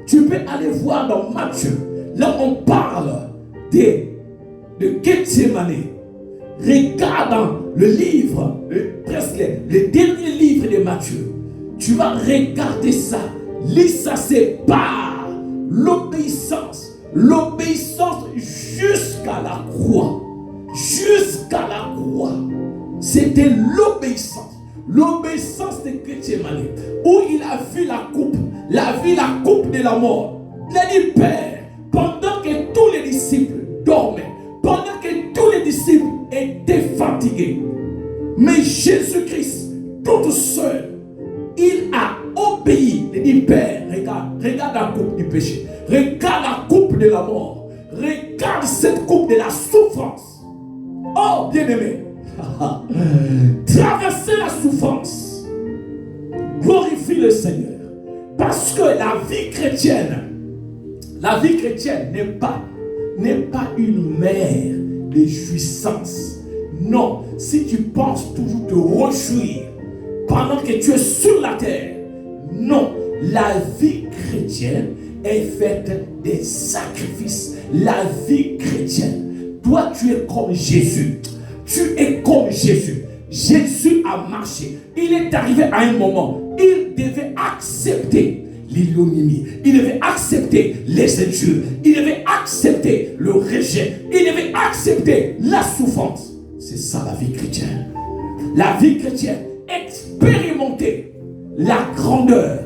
tu peux aller voir dans Matthieu, là on parle de Gethsémane. Regarde dans le livre, presque le dernier livre de Matthieu. Tu vas regarder ça. Lis ça, c'est par l'obéissance. L'obéissance jusqu'à la croix. Jusqu'à la croix. C'était l'obéissance. L'obéissance de Gethsémane, où il a vu la coupe de la mort. Il a dit, Père, pendant que tous les disciples dormaient, pendant que tous les disciples étaient fatigués, mais Jésus-Christ, tout seul, il a obéi. Il dit, Père, regarde la coupe du péché, regarde la coupe de la mort, regarde cette coupe de la souffrance. Oh, bien-aimé, traverser la souffrance, glorifie le Seigneur. Parce que la vie chrétienne n'est pas une mer de jouissance. Non, si tu penses toujours te réjouir pendant que tu es sur la terre, non, la vie chrétienne est faite des sacrifices. La vie chrétienne, toi tu es comme Jésus. Tu es comme Jésus. Jésus a marché. Il est arrivé à un moment, il devait accepter l'ignominie, il devait accepter les injures, il devait accepter le rejet, il devait accepter la souffrance. C'est ça la vie chrétienne. La vie chrétienne, expérimenter la grandeur,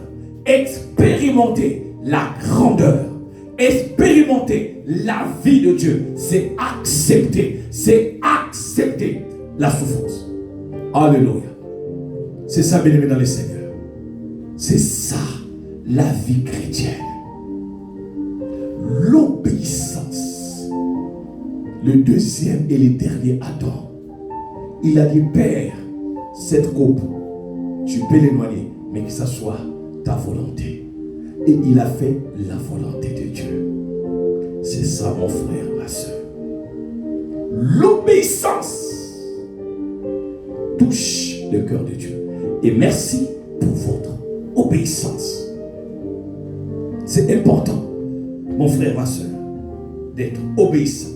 expérimenter la grandeur, expérimenter la vie de Dieu, c'est accepter la souffrance. Alléluia. C'est ça, bien-aimé dans le Seigneur. C'est ça la vie chrétienne. L'obéissance. Le deuxième et le dernier Adam, il a dit, Père, cette coupe, tu peux l'éloigner, mais que ça soit ta volonté. Et il a fait la volonté de Dieu. C'est ça, mon frère, ma soeur. L'obéissance touche le cœur de Dieu. Et merci pour votre obéissance. C'est important, mon frère, ma soeur, d'être obéissant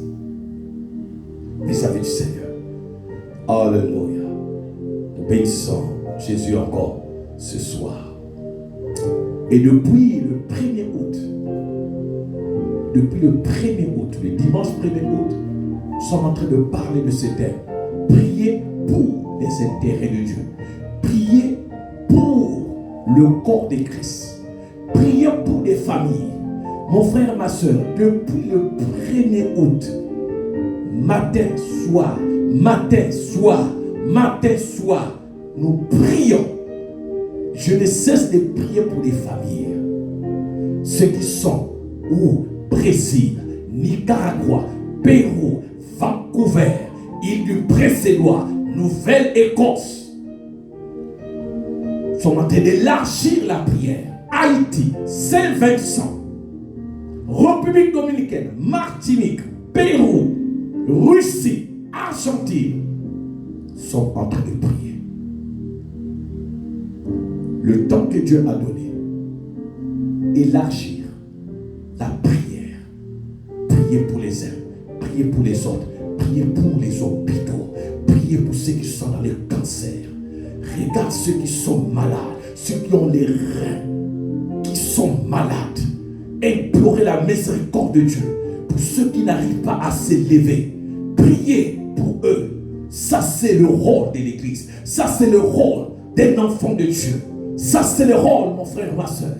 vis-à-vis du Seigneur. Alléluia. Obéissant Jésus encore ce soir. Et depuis le 1er août, le dimanche 1er août, nous sommes en train de parler de ce thème. Priez pour les intérêts de Dieu. Priez pour le corps de Christ. Priez pour des familles. Mon frère, ma soeur, depuis le 1er août, matin, soir, nous prions. Je ne cesse de prier pour les familles. Ceux qui sont au Brésil, Nicaragua, Pérou, Vancouver, île du Prince-Édouard, Nouvelle-Écosse, sont en train d'élargir la prière. Haïti, Saint-Vincent, République dominicaine, Martinique, Pérou, Russie, Argentine sont en train de prier. Le temps que Dieu a donné, élargir la prière. Prier pour les uns, prier pour les autres, prier pour les hôpitaux, prier pour ceux qui sont dans le cancer. Regarde ceux qui sont malades, ceux qui ont les reins, qui sont malades. Implorez la miséricorde de Dieu pour ceux qui n'arrivent pas à s'élever. Priez pour eux. Ça, c'est le rôle de l'Église. Ça, c'est le rôle d'un enfant de Dieu. Ça, c'est le rôle, mon frère, ma soeur.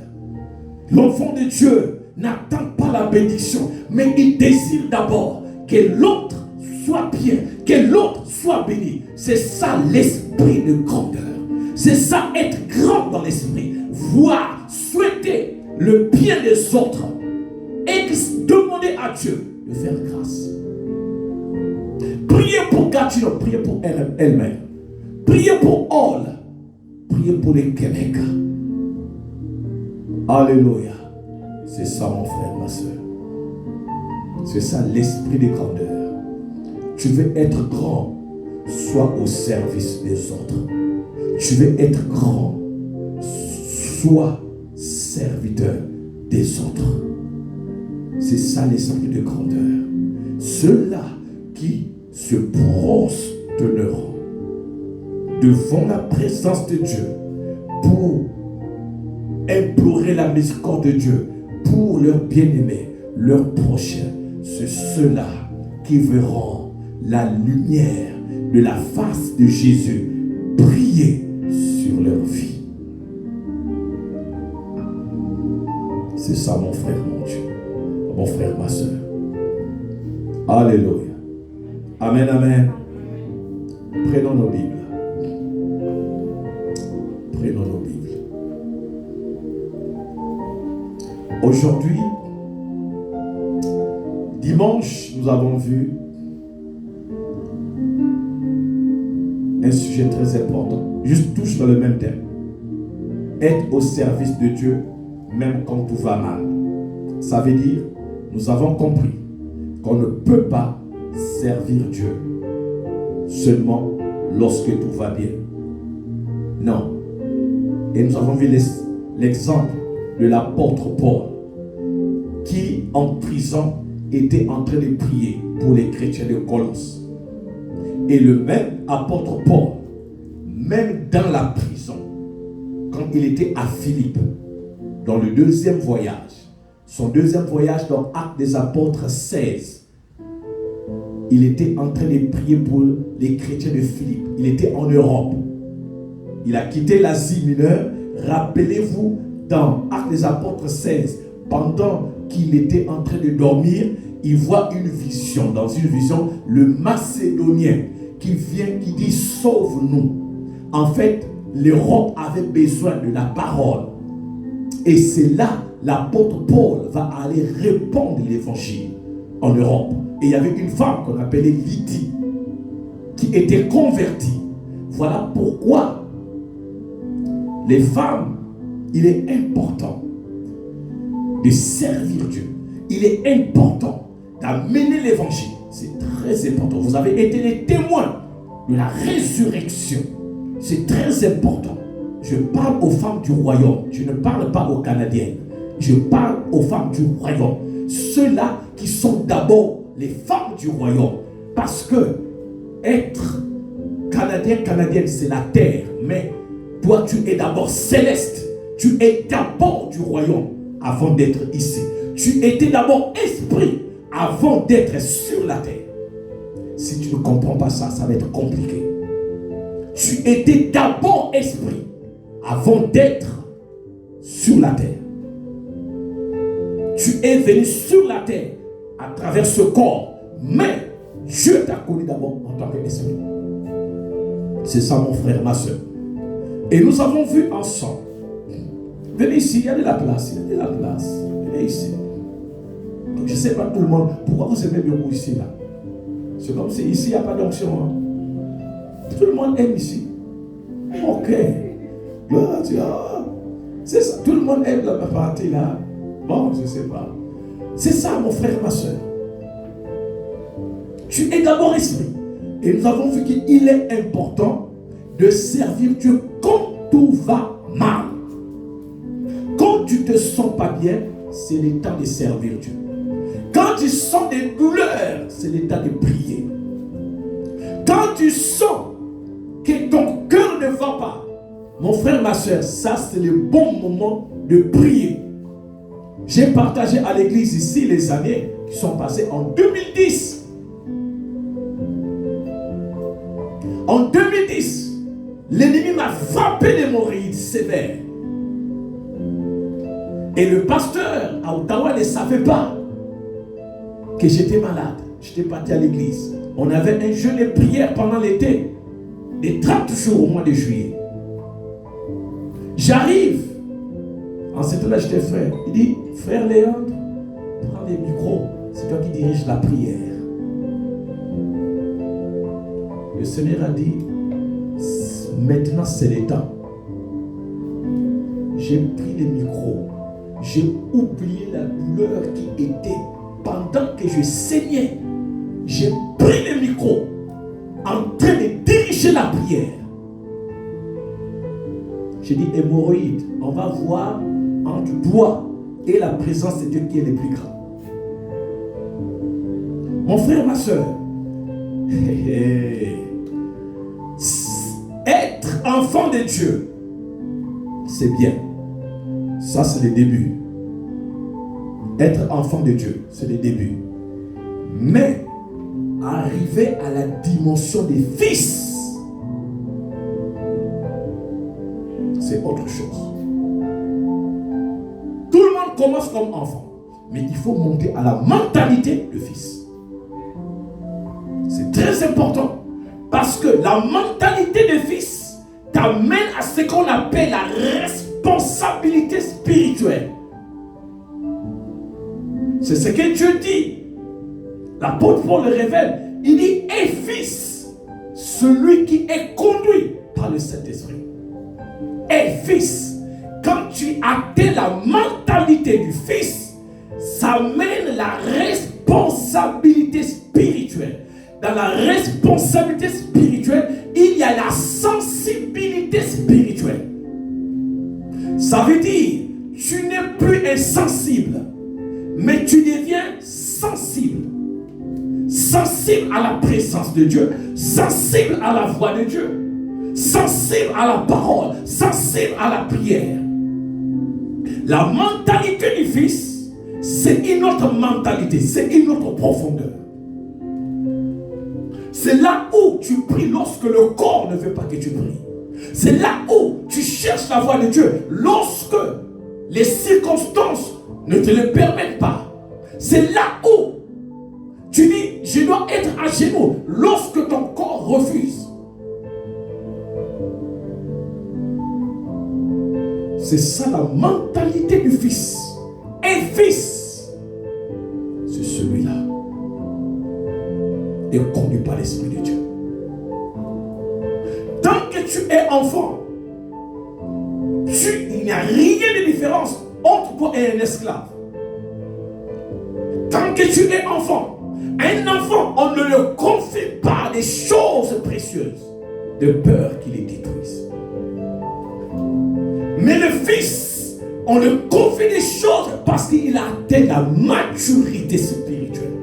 L'enfant de Dieu n'attend pas la bénédiction, mais il désire d'abord que l'autre soit bien, que l'autre soit béni. C'est ça l'esprit de grandeur. C'est ça être grand dans l'esprit. Voir, souhaiter le bien des autres et demander à Dieu de faire grâce. Priez pour Gatineau, priez pour elle-même. Priez pour Hall. Priez pour les Québec. Alléluia. C'est ça, mon frère, ma soeur. C'est ça l'esprit de grandeur. Tu veux être grand, sois au service des autres. Tu veux être grand, sois serviteur des autres. C'est ça l'esprit de grandeur. Ceux-là qui se prosterneront devant la présence de Dieu pour implorer la miséricorde de Dieu pour leurs bien-aimés, leurs prochains. C'est ceux-là qui verront la lumière de la face de Jésus briller sur leur vie. C'est ça, mon frère, mon Dieu, mon frère, ma soeur. Alléluia. Amen, amen. Prenons nos Bibles. Prenons nos Bibles. Aujourd'hui, dimanche, nous avons vu un sujet très important, juste touche dans le même thème. Être au service de Dieu, même quand tout va mal. Ça veut dire, nous avons compris qu'on ne peut pas servir Dieu seulement lorsque tout va bien. Non. Et nous avons vu l'exemple de l'apôtre Paul qui, en prison, était en train de prier pour les chrétiens de Colosse. Et le même apôtre Paul, même dans la prison, quand il était à Philippe, dans le deuxième voyage, son deuxième voyage dans Actes des Apôtres 16, il était en train de prier pour les chrétiens de Philippe. Il était en Europe. Il a quitté l'Asie mineure. Rappelez-vous, dans Actes des Apôtres 16, pendant qu'il était en train de dormir, il voit une vision. Dans une vision, le Macédonien qui vient, qui dit « Sauve-nous ». En fait, l'Europe avait besoin de la parole. Et c'est là, l'apôtre Paul va aller répandre l'évangile en Europe. Et il y avait une femme qu'on appelait Lydie, qui était convertie. Voilà pourquoi les femmes, il est important de servir Dieu. Il est important d'amener l'évangile. C'est très important. Vous avez été les témoins de la résurrection. C'est très important. Je parle aux femmes du royaume. Je ne parle pas aux Canadiennes. Je parle aux femmes du royaume. Ceux-là qui sont d'abord les femmes du royaume. Parce que être Canadien, Canadienne, c'est la terre. Mais toi, tu es d'abord céleste. Tu es d'abord du royaume avant d'être ici. Tu étais d'abord esprit avant d'être sur la terre. Si tu ne comprends pas ça, ça va être compliqué. Tu étais d'abord esprit avant d'être sur la terre. Tu es venu sur la terre à travers ce corps, mais Dieu t'a connu d'abord en tant qu'esprit. C'est ça, mon frère, ma soeur. Et nous avons vu ensemble. Venez ici, il y a de la place, il y a de la place. Venez ici. Donc, je ne sais pas tout le monde, pourquoi vous aimez bien vous ici là? C'est comme si ici il n'y a pas d'onction. Hein? Tout le monde aime ici. Ok. Gloire à Dieu. C'est ça. Tout le monde aime la partie là. Bon, je ne sais pas. C'est ça, mon frère, ma soeur. Tu es d'abord esprit. Et nous avons vu qu'il est important de servir Dieu quand tout va mal. Quand tu ne te sens pas bien, c'est le temps de servir Dieu. Quand tu sens des douleurs, c'est le temps de prier. Quand tu sens que ton cœur ne va pas, mon frère, ma soeur, ça c'est le bon moment de prier. J'ai partagé à l'église ici les années qui sont passées en 2010. En 2010, l'ennemi m'a frappé d'hémorroïdes sévères. Et le pasteur à Ottawa ne savait pas que j'étais malade. J'étais parti à l'église. On avait un jeûne et prière pendant l'été, des 30 jours au mois de juillet. J'arrive. En ce temps-là, j'étais frère. Il dit, frère Léandre, prends les micros. C'est toi qui diriges la prière. Le Seigneur a dit, maintenant c'est le temps. J'ai pris les micros. J'ai oublié la douleur qui était pendant que je saignais. J'ai pris le micro en train de diriger la prière. J'ai dit hémorroïde, on va voir entre toi et la présence de Dieu qui est le plus grand. Mon frère, ma soeur, être enfant de Dieu, c'est bien. Ça, c'est le début. Être enfant de Dieu, c'est le début. Mais arriver à la dimension des fils, c'est autre chose. Tout le monde commence comme enfant, mais il faut monter à la mentalité de fils. C'est très important, parce que la mentalité de fils t'amène à ce qu'on appelle la responsabilité spirituelle. C'est ce que Dieu dit. L'apôtre Paul le révèle. Il dit, et fils, celui qui est conduit par le Saint-Esprit. Et fils, quand tu atteins la mentalité du fils, ça mène la responsabilité spirituelle. Dans la responsabilité spirituelle, il y a la sensibilité spirituelle. Ça veut dire, tu n'es plus insensible, mais tu deviens sensible. Sensible à la présence de Dieu, sensible à la voix de Dieu, sensible à la parole, sensible à la prière. La mentalité du Fils, c'est une autre mentalité, c'est une autre profondeur. C'est là où tu pries lorsque le corps ne veut pas que tu pries. C'est là où tu cherches la voix de Dieu lorsque les circonstances ne te le permettent pas. C'est là où tu dis, je dois être à genoux lorsque ton corps refuse. C'est ça la mentalité du Fils. Un fils, c'est celui-là, est conduit par l'Esprit de Dieu. Tant que tu es enfant, il n'y a rien de différence entre toi et un esclave. Tant que tu es enfant, un enfant, on ne le confie pas des choses précieuses, de peur qu'il les détruise. Mais le Fils, on le confie des choses parce qu'il a atteint la maturité spirituelle.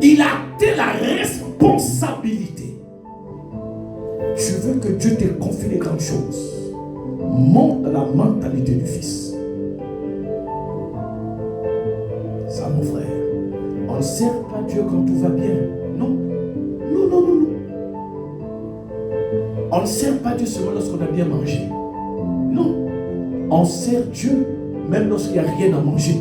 Il a atteint la responsabilité. Tu veux que Dieu te confie des grandes choses. Monte la mentalité du Fils. Ça, mon frère. On ne sert pas Dieu quand tout va bien. Non. Non, non, non, non. On ne sert pas Dieu seulement lorsqu'on a bien mangé. Non. On sert Dieu même lorsqu'il n'y a rien à manger.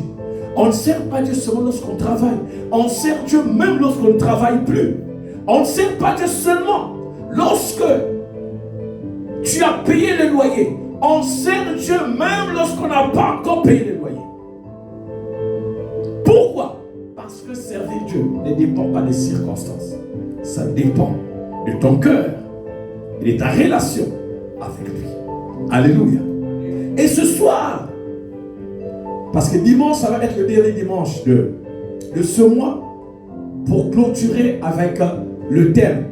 On ne sert pas Dieu seulement lorsqu'on travaille. On sert Dieu même lorsqu'on ne travaille plus. On ne sert pas Dieu seulement lorsque tu as payé le loyer. On sert Dieu même lorsqu'on n'a pas encore payé le loyer. Pourquoi? Parce que servir Dieu ne dépend pas des circonstances. Ça dépend de ton cœur et de ta relation avec lui. Alléluia. Et ce soir, parce que dimanche, ça va être le dernier dimanche de ce mois, pour clôturer avec le thème.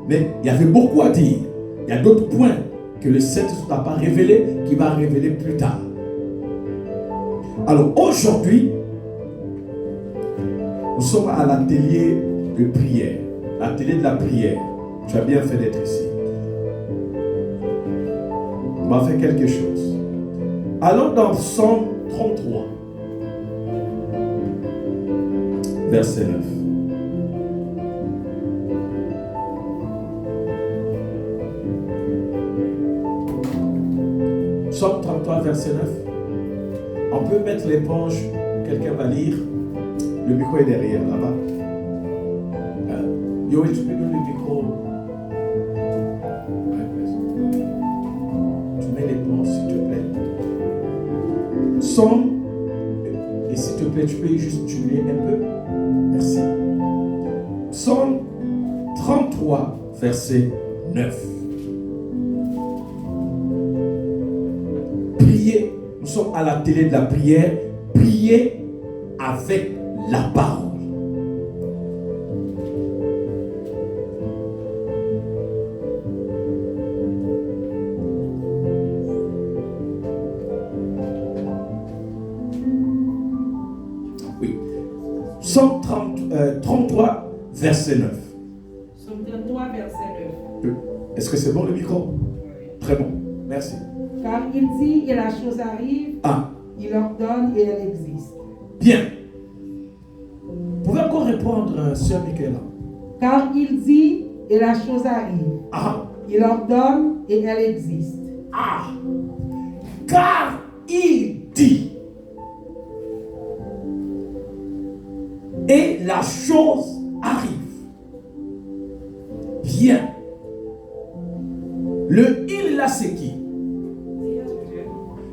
Mais il y avait beaucoup à dire. Il y a d'autres points que le Saint-Esprit n'a pas révélé, qu'il va révéler plus tard. Alors aujourd'hui, nous sommes à l'atelier de prière, l'atelier de la prière. Tu as bien fait d'être ici. On va faire quelque chose. Allons dans Psaume 33, verset 9. Psaume 33, verset 9. On peut mettre l'éponge, quelqu'un va lire. Le micro est derrière, là-bas. Yoel, tu peux donner le micro. Tu mets l'éponge, s'il te plaît. Psaume, et s'il te plaît, tu peux juste diminuer un peu. Merci. Psaume 33, verset 9. Priez, nous sommes à la télé de la prière. Priez avec la parole. Oui. Psaume 33, verset 9. Psaume 33, verset 9. Est-ce que c'est bon le micro? Oui. Très bon. Merci. Car il dit et la chose arrive, il ordonne et elle existe. Bien. Vous pouvez encore répondre, sœur Michaela. Car il dit et la chose arrive, il ordonne et elle existe. Car il dit et la chose arrive. Bien. Le il là, c'est qui?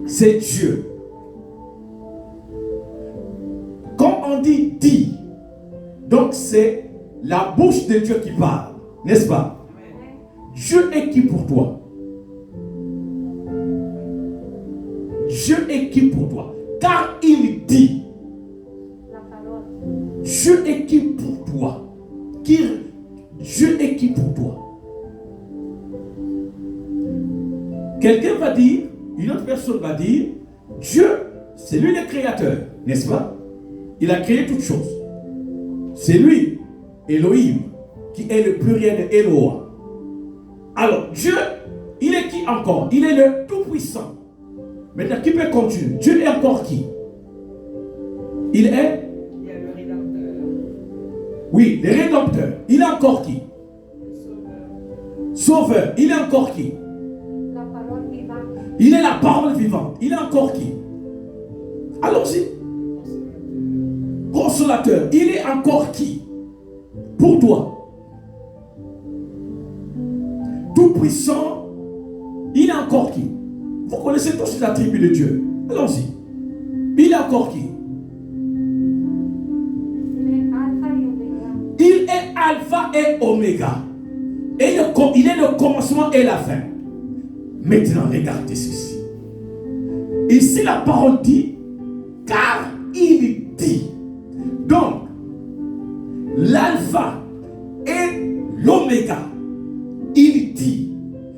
C'est Dieu. Quand on dit, donc c'est la bouche de Dieu qui parle, n'est-ce pas? Dieu est qui pour toi? Dieu est qui pour toi? Car il dit. Dieu est qui pour toi? Dieu est qui pour toi? Quelqu'un va dire, une autre personne va dire, Dieu, c'est lui le créateur, n'est-ce pas? Il a créé toutes choses. C'est lui, Elohim, qui est le pluriel de Eloah. Alors, Dieu, il est qui encore? Il est le Tout-Puissant. Maintenant, qui peut continuer? Dieu est encore qui? Il est le Rédempteur. Oui, le Rédempteur. Il est encore qui? Sauveur. Il est encore qui? La parole vivante. Il est la parole vivante. Il est encore qui? Allons-y. Consolateur. Il est encore qui? Pour toi. Tout-Puissant. Il est encore qui? Vous connaissez tous la tribu de Dieu. Allons-y. Il est encore qui? Il est Alpha et Oméga. Il est Alpha et Oméga. Et il est le commencement et la fin. Maintenant, regardez ceci. Ici, la parole dit, car il dit. Donc, l'Alpha et l'Oméga, il dit.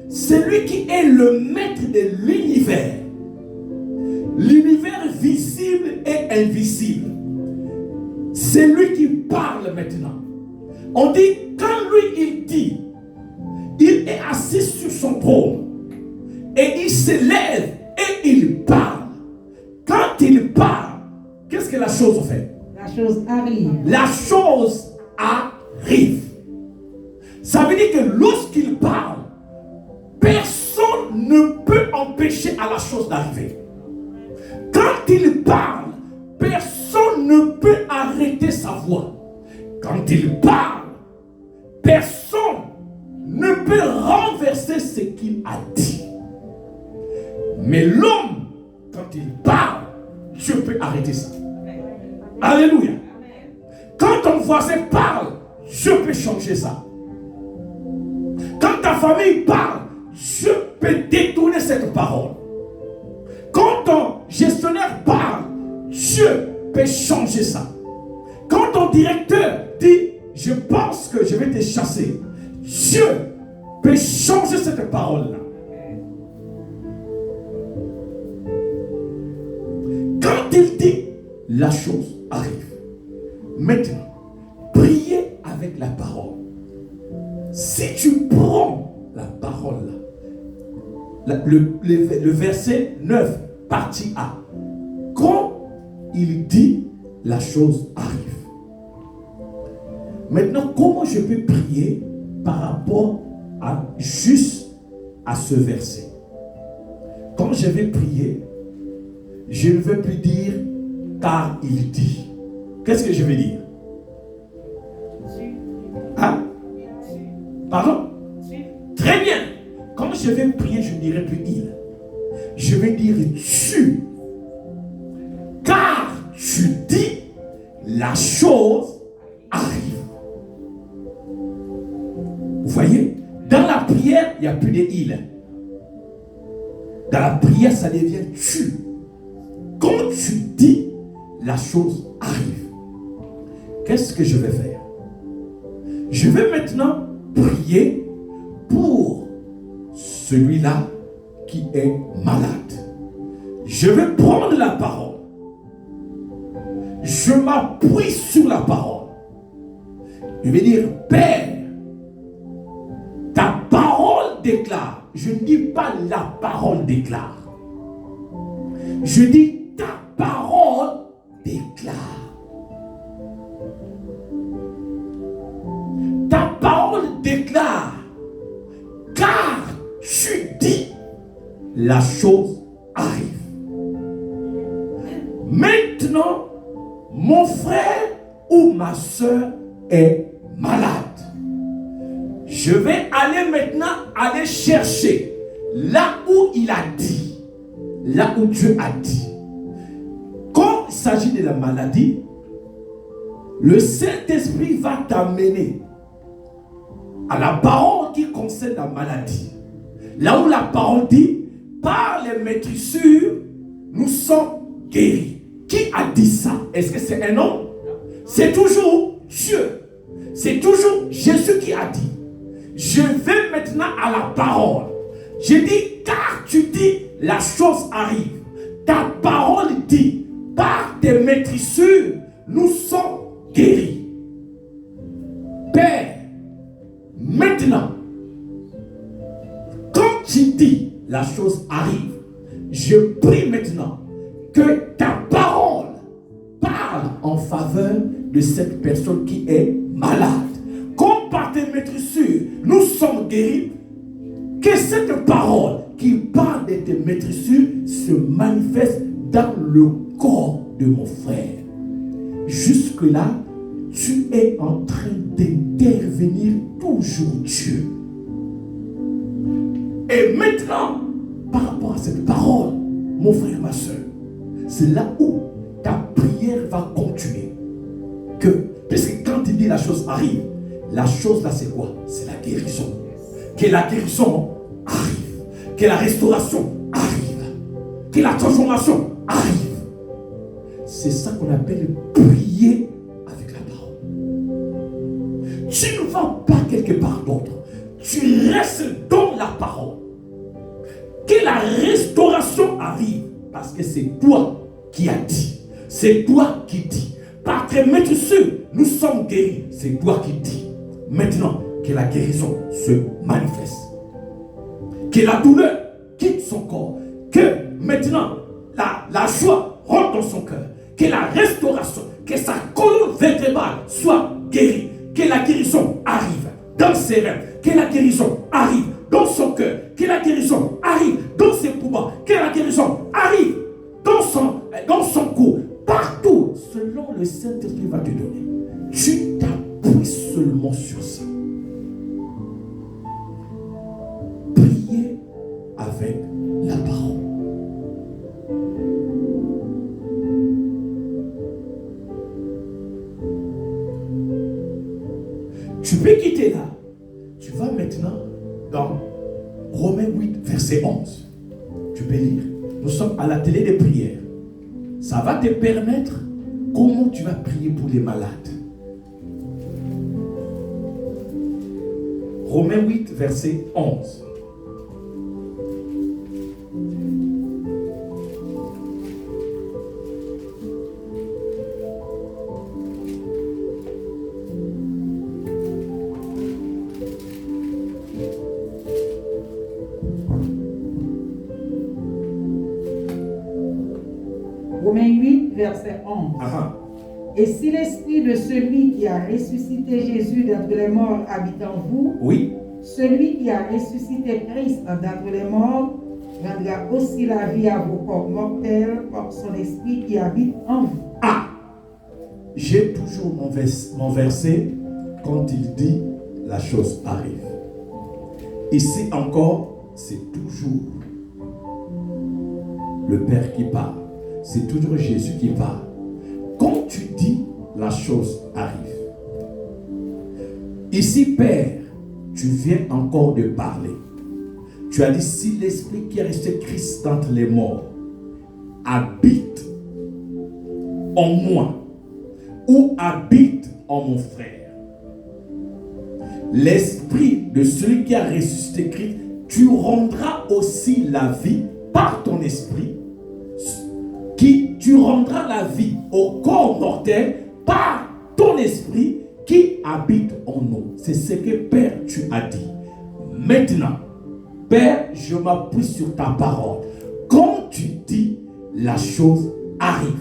C'est lui qui est le maître de l'univers. L'univers visible et invisible. C'est lui qui parle maintenant. On dit, quand lui il dit, il est assis sur son trône et il se lève et il parle. Quand il parle, qu'est-ce que la chose fait? La chose arrive. La chose arrive. Ça veut dire que lorsqu'il parle, personne ne peut empêcher à la chose d'arriver. Quand il parle, personne ne peut arrêter sa voix. Quand il parle, personne ne peut renverser ce qu'il a dit. Mais l'homme, quand il parle, Dieu peut arrêter ça. Alléluia. Quand ton voisin parle, Dieu peut changer ça. Quand ta famille parle, Dieu peut détourner cette parole. Quand ton gestionnaire parle, Dieu peut changer ça. Quand ton directeur dit, je pense que je vais te chasser, Dieu peut changer cette parole-là. Quand il dit, la chose arrive. Maintenant, priez avec la parole. Si tu prends la parole là, le verset 9, partie A, quand il dit, la chose arrive. Maintenant, comment je peux prier par rapport juste à ce verset? quand je vais prier, je ne veux plus dire car il dit. Qu'est-ce que je vais dire? Hein? Pardon? Très bien. Quand je vais prier, je ne dirai plus il. Je vais dire tu. Car tu dis, la chose arrive. Vous voyez? Dans la prière, il n'y a plus de il. Dans la prière, ça devient tu. Quand tu dis, la chose arrive. Qu'est-ce que je vais faire? Je vais maintenant prier pour celui-là qui est malade. Je vais prendre la parole. Je m'appuie sur la parole. Je vais dire, Père, ta parole déclare. Je ne dis pas la parole déclare. Je dis ta parole déclare. Ta parole déclare. Car tu dis, la chose arrive. Maintenant, mon frère ou ma soeur est malade. Je vais aller maintenant chercher là où il a dit, là où Dieu a dit. Quand il s'agit de la maladie, le Saint-Esprit va t'amener à la parole qui concerne la maladie. Là où la parole dit, par les maîtrissures, nous sommes guéris. Qui a dit ça? Est-ce que c'est un homme? C'est toujours Dieu. C'est toujours Jésus qui a dit. Je vais maintenant à la parole. Je dis, car tu dis, la chose arrive. Ta parole dit, par tes maîtrissures, nous sommes guéris. Père, maintenant, quand tu dis, la chose arrive, je prie maintenant que ta parole parle en faveur de cette personne qui est malade. Comme par tes maîtrissures, nous sommes guéris. Que cette parole qui parle de tes maîtrissures se manifeste dans le corps de mon frère. Jusque-là, tu es en train d'intervenir toujours Dieu. Et maintenant, par rapport à cette parole, mon frère, ma soeur, c'est là où ta prière va continuer. Puisque quand il dit la chose arrive, la chose là c'est quoi? C'est la guérison. Que la guérison arrive. Que la restauration arrive. Que la transformation arrive. C'est ça qu'on appelle prier avec la parole. Tu ne vas pas quelque part d'autre. Tu restes dans la parole. Que la restauration arrive. Parce que c'est toi qui as dit. C'est toi qui dis. Par tes maîtrissures, nous sommes guéris. C'est toi qui dis. Maintenant, que la guérison se manifeste. Que la douleur quitte son corps. Que maintenant, la joie rentre dans son cœur. Que la restauration, que sa colonne vertébrale soit guérie. Que la guérison arrive dans ses rêves. Que la guérison arrive dans son cœur. Que la guérison arrive dans ses poumons. Que la guérison arrive dans son cou. Partout, selon le Saint-Esprit va te donner. Tu t'appuies seulement sur ça. Priez avec la parole. Tu peux quitter là. Tu vas maintenant dans Romains 8, verset 11. Tu peux lire. Nous sommes à la télé des prières. Ça va te permettre comment tu vas prier pour les malades. Romains 8, verset 11. Romains 8, verset 11. Aha. Et si l'esprit de celui qui a ressuscité Jésus d'entre les morts habite en vous, Oui. celui qui a ressuscité Christ d'entre les morts rendra aussi la vie à vos corps mortels par son esprit qui habite en vous. Ah, j'ai toujours mon verset quand il dit la chose arrive. Ici encore, c'est toujours le Père qui parle. C'est toujours Jésus qui parle. Quand tu dis la chose arrive. Ici, Père, tu viens encore de parler. Tu as dit, si l'esprit qui est resté Christ d'entre les morts habite en moi ou habite en mon frère, l'esprit de celui qui a ressuscité Christ, tu rendras aussi la vie par ton esprit, tu rendras la vie au corps mortel par ton esprit qui habite en nous. C'est ce que Père, tu as dit. Maintenant, Père, je m'appuie sur ta parole. Quand tu dis, la chose arrive.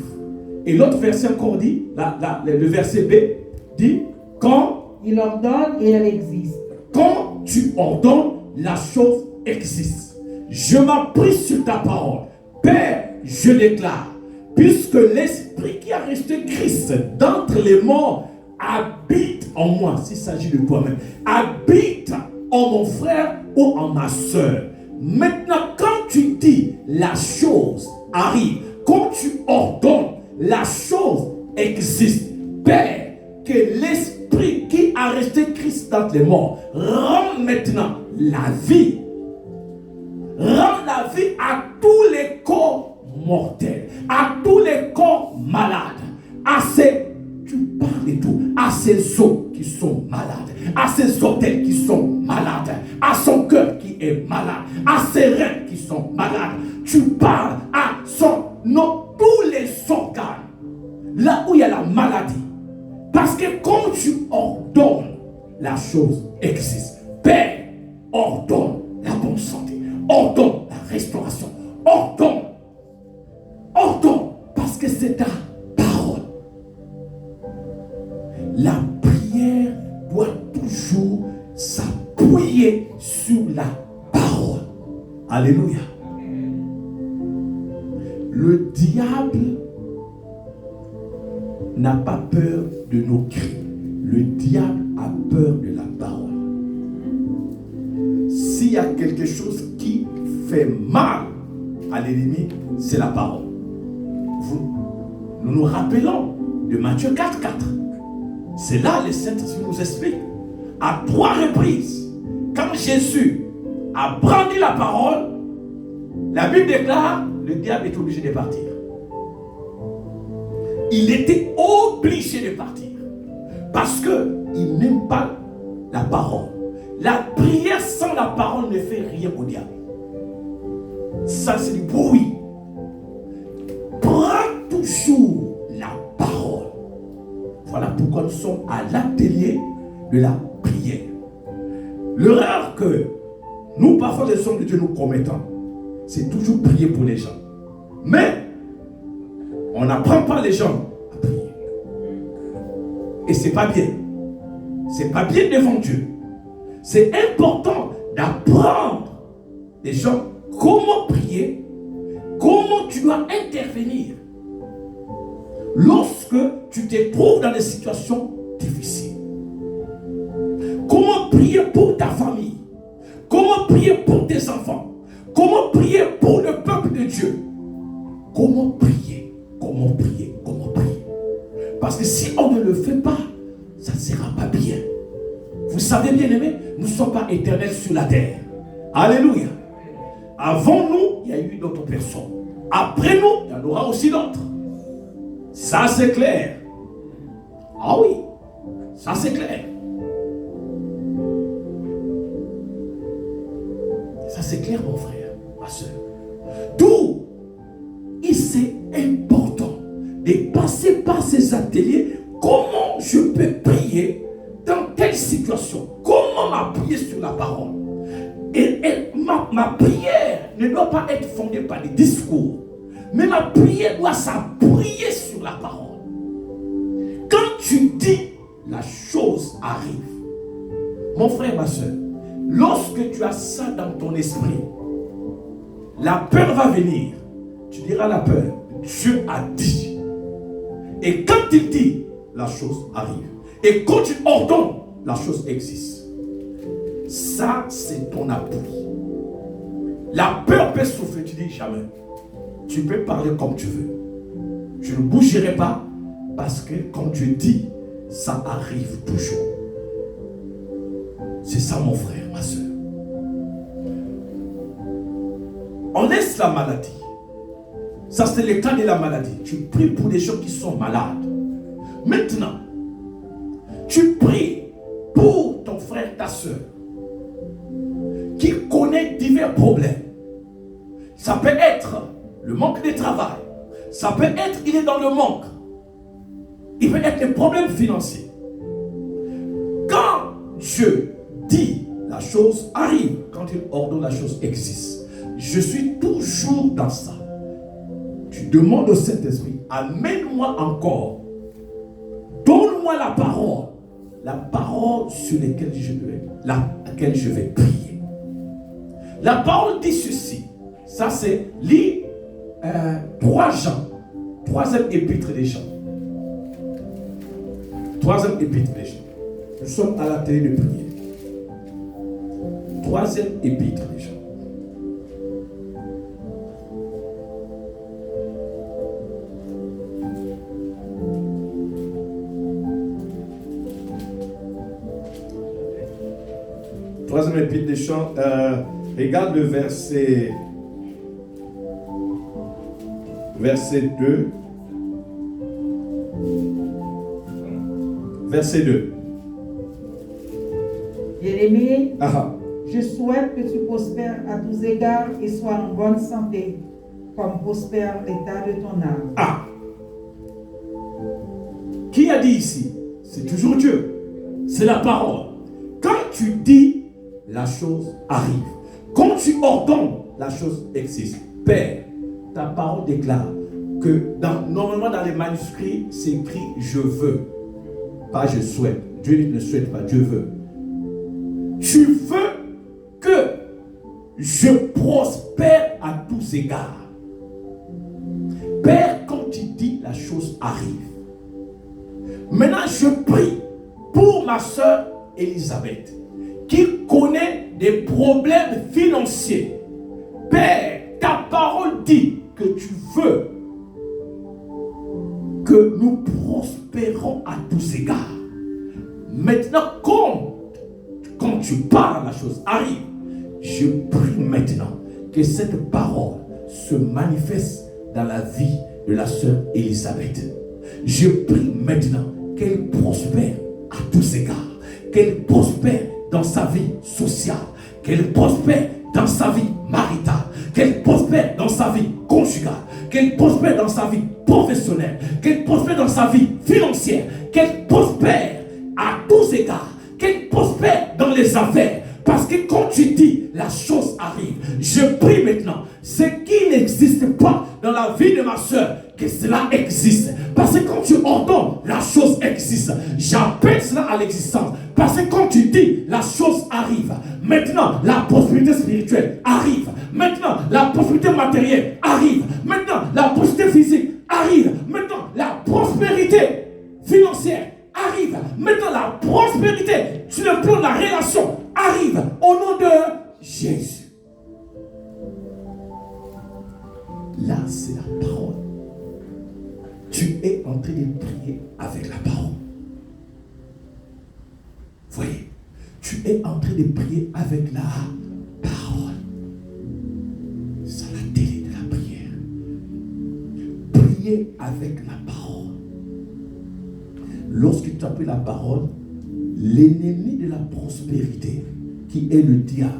Et l'autre verset encore dit, le verset B dit, quand il ordonne et elle existe. Quand tu ordonnes, la chose existe. Je m'appuie sur ta parole. Père, je déclare, puisque l'esprit qui a resté Christ d'entre les morts habite en moi, s'il s'agit de toi-même, habite en mon frère ou en ma soeur. Maintenant, quand tu dis la chose arrive, quand tu ordonnes, la chose existe. Père, que l'esprit qui a resté Christ d'entre les morts rend maintenant la vie. Rend la vie à tous les corps mortels, à tous les corps malades, à ces, tu parles et tout, à ces os qui sont malades, à ces orteils qui sont malades, à son cœur qui est malade, à ses reins qui sont malades. Tu parles à tous les organes, là où il y a la maladie. Parce que quand tu ordonnes, la chose existe. Père, ordonne la bonne santé, ordonne la restauration, ordonne, parce que c'est ta parole. La prière doit toujours s'appuyer sur la parole. Alléluia. Le diable n'a pas peur de nos cris. Le diable a peur de la parole. S'il y a quelque chose qui fait mal à l'ennemi, c'est la parole. Nous nous rappelons de Matthieu 4:4. C'est là le Saint-Esprit nous explique. À 3 reprises, quand Jésus a brandi la parole, la Bible déclare, le diable est obligé de partir. Il était obligé de partir. Parce qu'il n'aime pas la parole. La prière sans la parole ne fait rien au diable. Ça, c'est du bruit. Prends toujours la parole. Voilà pourquoi nous sommes à l'atelier de la prière. L'erreur que nous, parfois, les hommes de Dieu, nous commettons, c'est toujours prier pour les gens. Mais on n'apprend pas les gens à prier. Et c'est pas bien. C'est pas bien devant Dieu. C'est important d'apprendre les gens comment prier, comment tu dois intervenir lorsque tu te trouves dans des situations difficiles. Comment prier pour ta famille, comment prier pour tes enfants, comment prier pour le peuple de Dieu. Comment prier, comment prier, comment prier. Parce que si on ne le fait pas, ça ne sera pas bien. Vous savez, bien aimés, nous ne sommes pas éternels sur la terre. Alléluia. Avant nous, il y a eu d'autres personnes. Après nous, il y en aura aussi d'autres. Ça, c'est clair. Ah oui, ça, c'est clair. Ça, c'est clair, mon frère, ma soeur. D'où c'est important de passer par ces ateliers. Comment je peux prier dans telle situation? Comment m'appuyer sur la parole? Et ma prière ne doit pas être fondée par des discours, mais ma prière doit s'appuyer sur la parole. Quand tu dis, la chose arrive. Mon frère, ma soeur, lorsque tu as ça dans ton esprit, la peur va venir. Tu diras à la peur, Dieu a dit. Et quand il dit, la chose arrive. Et quand tu ordonnes, la chose existe. Ça, c'est ton appui. La peur peut souffler, tu dis jamais. Tu peux parler comme tu veux. Je ne bougerai pas parce que quand tu dis, ça arrive toujours. C'est ça mon frère, ma soeur. On laisse la maladie. Ça c'est le cas de la maladie. Tu pries pour des gens qui sont malades. Maintenant, tu pries pour ton frère, ta soeur, qui connaît divers problèmes. Ça peut être le manque de travail. Ça peut être, il est dans le manque. Il peut être des problèmes financiers. Quand Dieu dit, la chose arrive. Quand il ordonne, la chose existe. Je suis toujours dans ça. Tu demandes au Saint-Esprit, amène-moi encore. Donne-moi la parole sur laquelle je vais prier. La parole dit ceci. Ça c'est lis 3 Jean, 3e épître des Jean. 3e épître des Jean. Nous sommes à la télé de prière. 3e épître des Jean. Troisième épître des Chants, regarde le verset 2. Verset 2. Bien-aimé, je souhaite que tu prospères à tous égards et sois en bonne santé, comme prospère l'état de ton âme. Qui a dit ici? C'est toujours Dieu. C'est la parole. Quand tu dis, la chose arrive. Quand tu ordonnes, la chose existe. Père, ta parole déclare que normalement dans les manuscrits, c'est écrit je veux. Pas je souhaite. Dieu ne souhaite pas, Dieu veut. Tu veux que je prospère à tous égards. Père, quand tu dis, la chose arrive. Maintenant, je prie pour ma soeur Elisabeth, qui connaît des problèmes financiers. Père, ta parole dit que tu veux que nous prospérons à tous égards. Maintenant, quand tu parles, la chose arrive. Je prie maintenant que cette parole se manifeste dans la vie de la sœur Elisabeth. Je prie maintenant qu'elle prospère à tous égards. Qu'elle prospère dans sa vie sociale, qu'elle prospère dans sa vie maritale, qu'elle prospère dans sa vie conjugale, qu'elle prospère dans sa vie professionnelle, qu'elle prospère dans sa vie financière, qu'elle prospère à tous égards, qu'elle prospère dans les affaires. Parce que quand tu dis, la chose arrive. Je prie maintenant, ce qui n'existe pas dans la vie de ma soeur, que cela existe. Parce que quand tu ordonnes, la chose existe. J'appelle cela à l'existence. Parce que quand tu dis, la chose arrive. Maintenant, la prospérité spirituelle arrive. Maintenant, la prospérité matérielle arrive. Maintenant, la prospérité physique arrive. Maintenant, la prospérité financière arrive. Maintenant, la prospérité sur le plan de la relation arrive au nom de Jésus. Là, c'est la parole. Tu es en train de prier avec la parole. Voyez, tu es en train de prier avec la parole. C'est la télé de la prière. Prier avec la parole. Lorsque tu appelles la parole, l'ennemi de la prospérité, qui est le diable,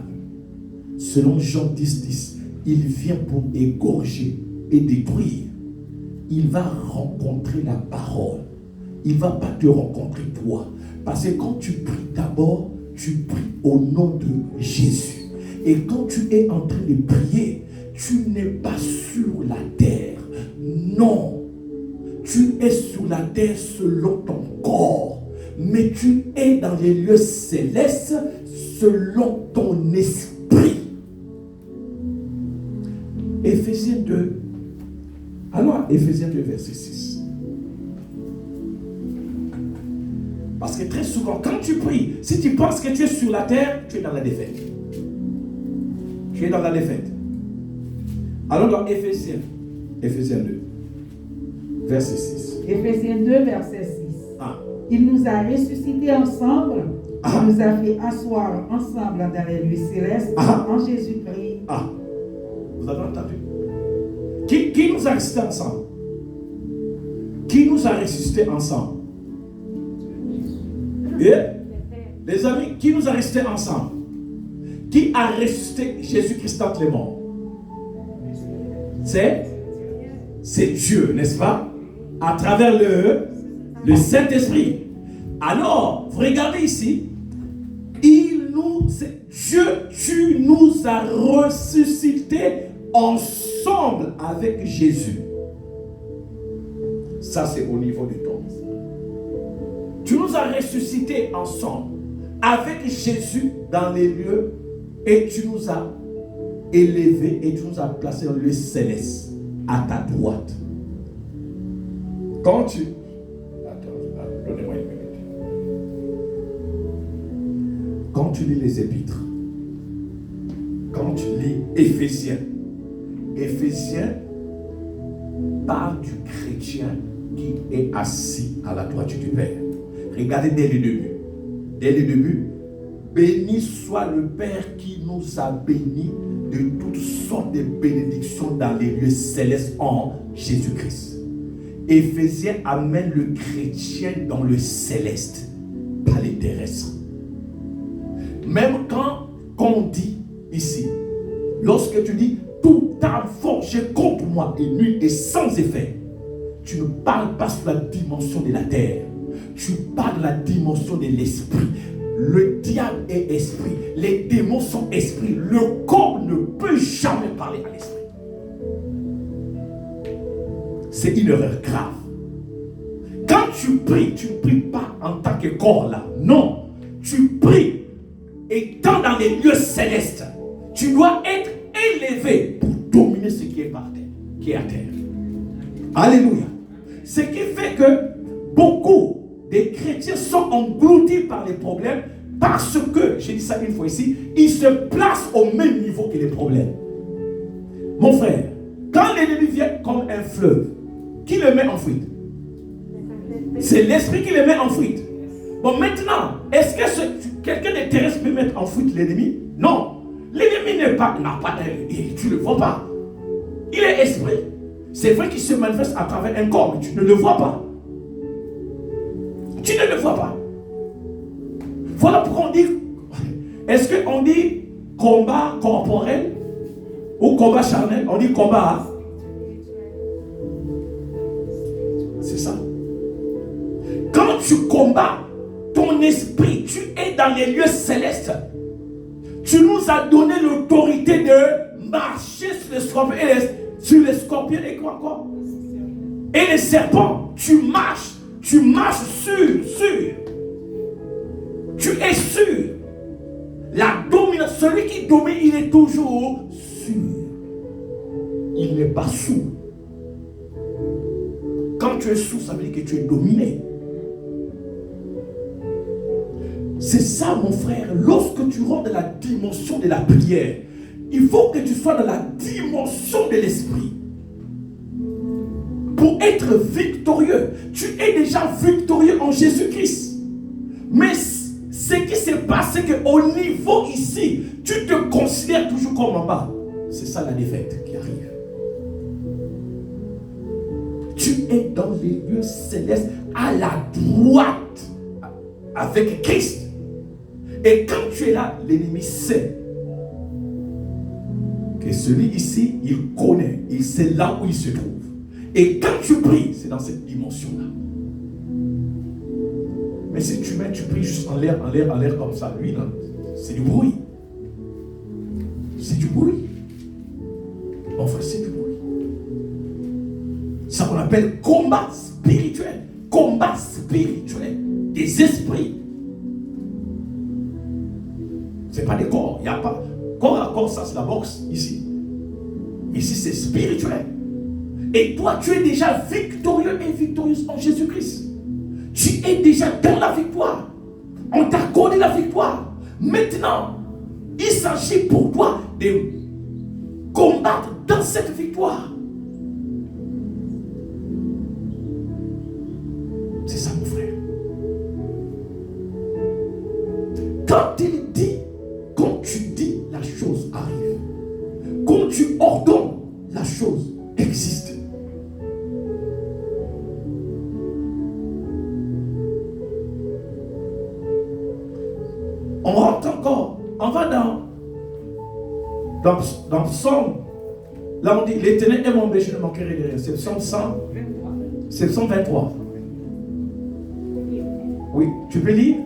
selon Jean 10, il vient pour égorger et détruire. Il va rencontrer la parole. Il ne va pas te rencontrer toi. Parce que quand tu pries d'abord, tu pries au nom de Jésus. Et quand tu es en train de prier, tu n'es pas sur la terre. Non. Tu es sur la terre selon ton corps. Mais tu es dans les lieux célestes selon ton esprit. Éphésiens 2. Allons à Éphésiens 2, verset 6. Parce que très souvent, quand tu pries, si tu penses que tu es sur la terre, tu es dans la défaite. Tu es dans la défaite. Allons dans Éphésiens 2, verset 6. Éphésiens 2, verset 6. Ah. Il nous a ressuscités ensemble. Ah. Il nous a fait asseoir ensemble dans les lieux célestes en Jésus-Christ. Ah. Vous avez entendu? Qui nous a ressuscités ensemble? Qui nous a ressuscités ensemble? Et, les amis, qui nous a ressuscités ensemble? Qui a ressuscité Jésus-Christ entre les morts? C'est Dieu, n'est-ce pas? À travers le Saint-Esprit. Alors, vous regardez ici, Dieu, tu nous as ressuscités ensemble avec Jésus. Ça, c'est au niveau du temps. Tu nous as ressuscités ensemble avec Jésus dans les lieux et tu nous as élevés et tu nous as placés dans le lieu céleste à ta droite. Quand tu... Attends, donnez-moi une minute. Quand tu lis les épîtres, quand tu lis Éphésiens parle du chrétien qui est assis à la droite du Père. Regardez dès le début. Dès le début, béni soit le Père qui nous a bénis de toutes sortes de bénédictions dans les lieux célestes en Jésus-Christ. Éphésiens amène le chrétien dans le céleste, pas les terrestres. Même quand on dit ici, lorsque tu dis toute âme forgée contre moi est nulle et sans effet, tu ne parles pas sur la dimension de la terre, tu parles de la dimension de l'esprit. Le diable est esprit, les démons sont esprit, le corps ne peut jamais parler à l'esprit. C'est une erreur grave. Quand tu pries, tu ne pries pas en tant que corps là, non, tu pries étant dans les lieux célestes. Tu dois être élevé pour dominer ce qui est par terre, qui est à terre. Alléluia. Ce qui fait que beaucoup des chrétiens sont engloutis par les problèmes parce que, j'ai dit ça une fois ici, ils se placent au même niveau que les problèmes. Mon frère, quand l'ennemi vient comme un fleuve, qui le met en fuite? C'est l'esprit qui le met en fuite. Bon, maintenant, est-ce que quelqu'un de terrestre peut mettre en fuite l'ennemi? Non. L'ennemi n'a pas tu ne le vois pas. Il est esprit. C'est vrai qu'il se manifeste à travers un corps, mais tu ne le vois pas. Tu ne le vois pas. Voilà pourquoi on dit, est-ce qu'on dit combat corporel ou combat charnel? On dit combat. C'est ça. Quand tu combats, ton esprit, tu es dans les lieux célestes. Tu nous as donné l'autorité de marcher sur les scorpions et quoi encore? Et les serpents. Tu marches sur. Tu es sûr. La domination, celui qui domine, il est toujours sûr. Il n'est pas sourd. Quand tu es sourd, ça veut dire que tu es dominé. C'est ça, mon frère. Lorsque tu rentres dans la dimension de la prière, il faut que tu sois dans la dimension de l'esprit. Pour être victorieux, tu es déjà victorieux en Jésus-Christ. Mais ce qui se passe, c'est qu'au niveau ici, tu te considères toujours comme en bas. C'est ça la défaite qui arrive. Tu es dans les lieux célestes à la droite avec Christ. Et quand tu es là, l'ennemi sait que celui ici, il connaît, il sait là où il se trouve. Et quand tu pries, c'est dans cette dimension-là. Mais si tu pries juste en l'air comme ça, lui, là, c'est du bruit. C'est du bruit. Mon frère, c'est du bruit. Ça qu'on appelle combat spirituel. Combat spirituel des esprits. C'est pas des corps. Il n'y a pas. Corps à corps, ça c'est la boxe ici. Ici, c'est spirituel. Et toi, tu es déjà victorieux et victorieuse en Jésus-Christ. Tu es déjà dans la victoire. On t'a accordé la victoire. Maintenant, il s'agit pour toi de combattre dans cette victoire. C'est ça, mon frère. Quand tu dis, la chose arrive. Quand tu ordonnes, la chose existe. On rentre encore. On va dans Psaume. Là, on dit l'Éternel est mon berger, je ne manquerai de rien. C'est Psaume 100. C'est Psaume 23. Oui, tu peux lire?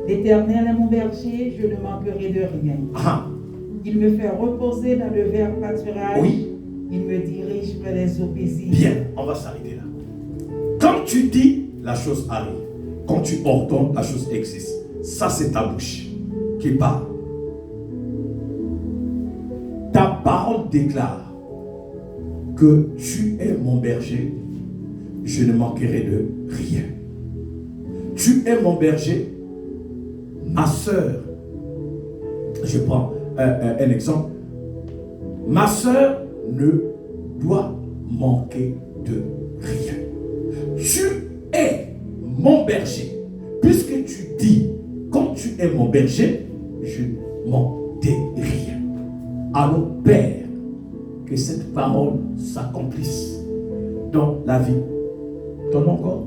L'Éternel est mon berger, je ne manquerai de rien. Il me fait reposer dans le vert pâturage. Oui. Il me dirige vers les eaux paisibles. Bien, on va s'arrêter là. Quand tu dis, la chose arrive. Quand tu ordonnes, la chose existe. Ça, c'est ta bouche qui parle. Ta parole déclare que tu es mon berger, je ne manquerai de rien. Tu es mon berger, ma soeur. Je prends un exemple. Ma soeur ne doit manquer de rien. Tu es mon berger. Puisque tu dis, quand tu es mon berger, je ne manque de rien. Alors, Père, que cette parole s'accomplisse dans la vie. Ton nom encore?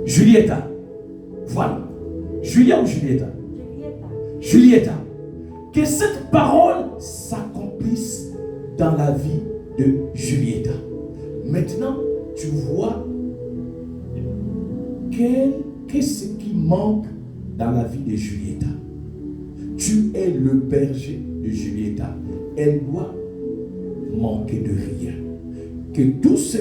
Julietta. Voilà. Julia ou Julietta? Julietta. Que cette parole s'accomplisse dans la vie de Julietta. Maintenant, tu vois qu'est-ce qui manque dans la vie de Julietta. Tu es le berger de Julietta. Elle doit manquer de rien. Que tout ce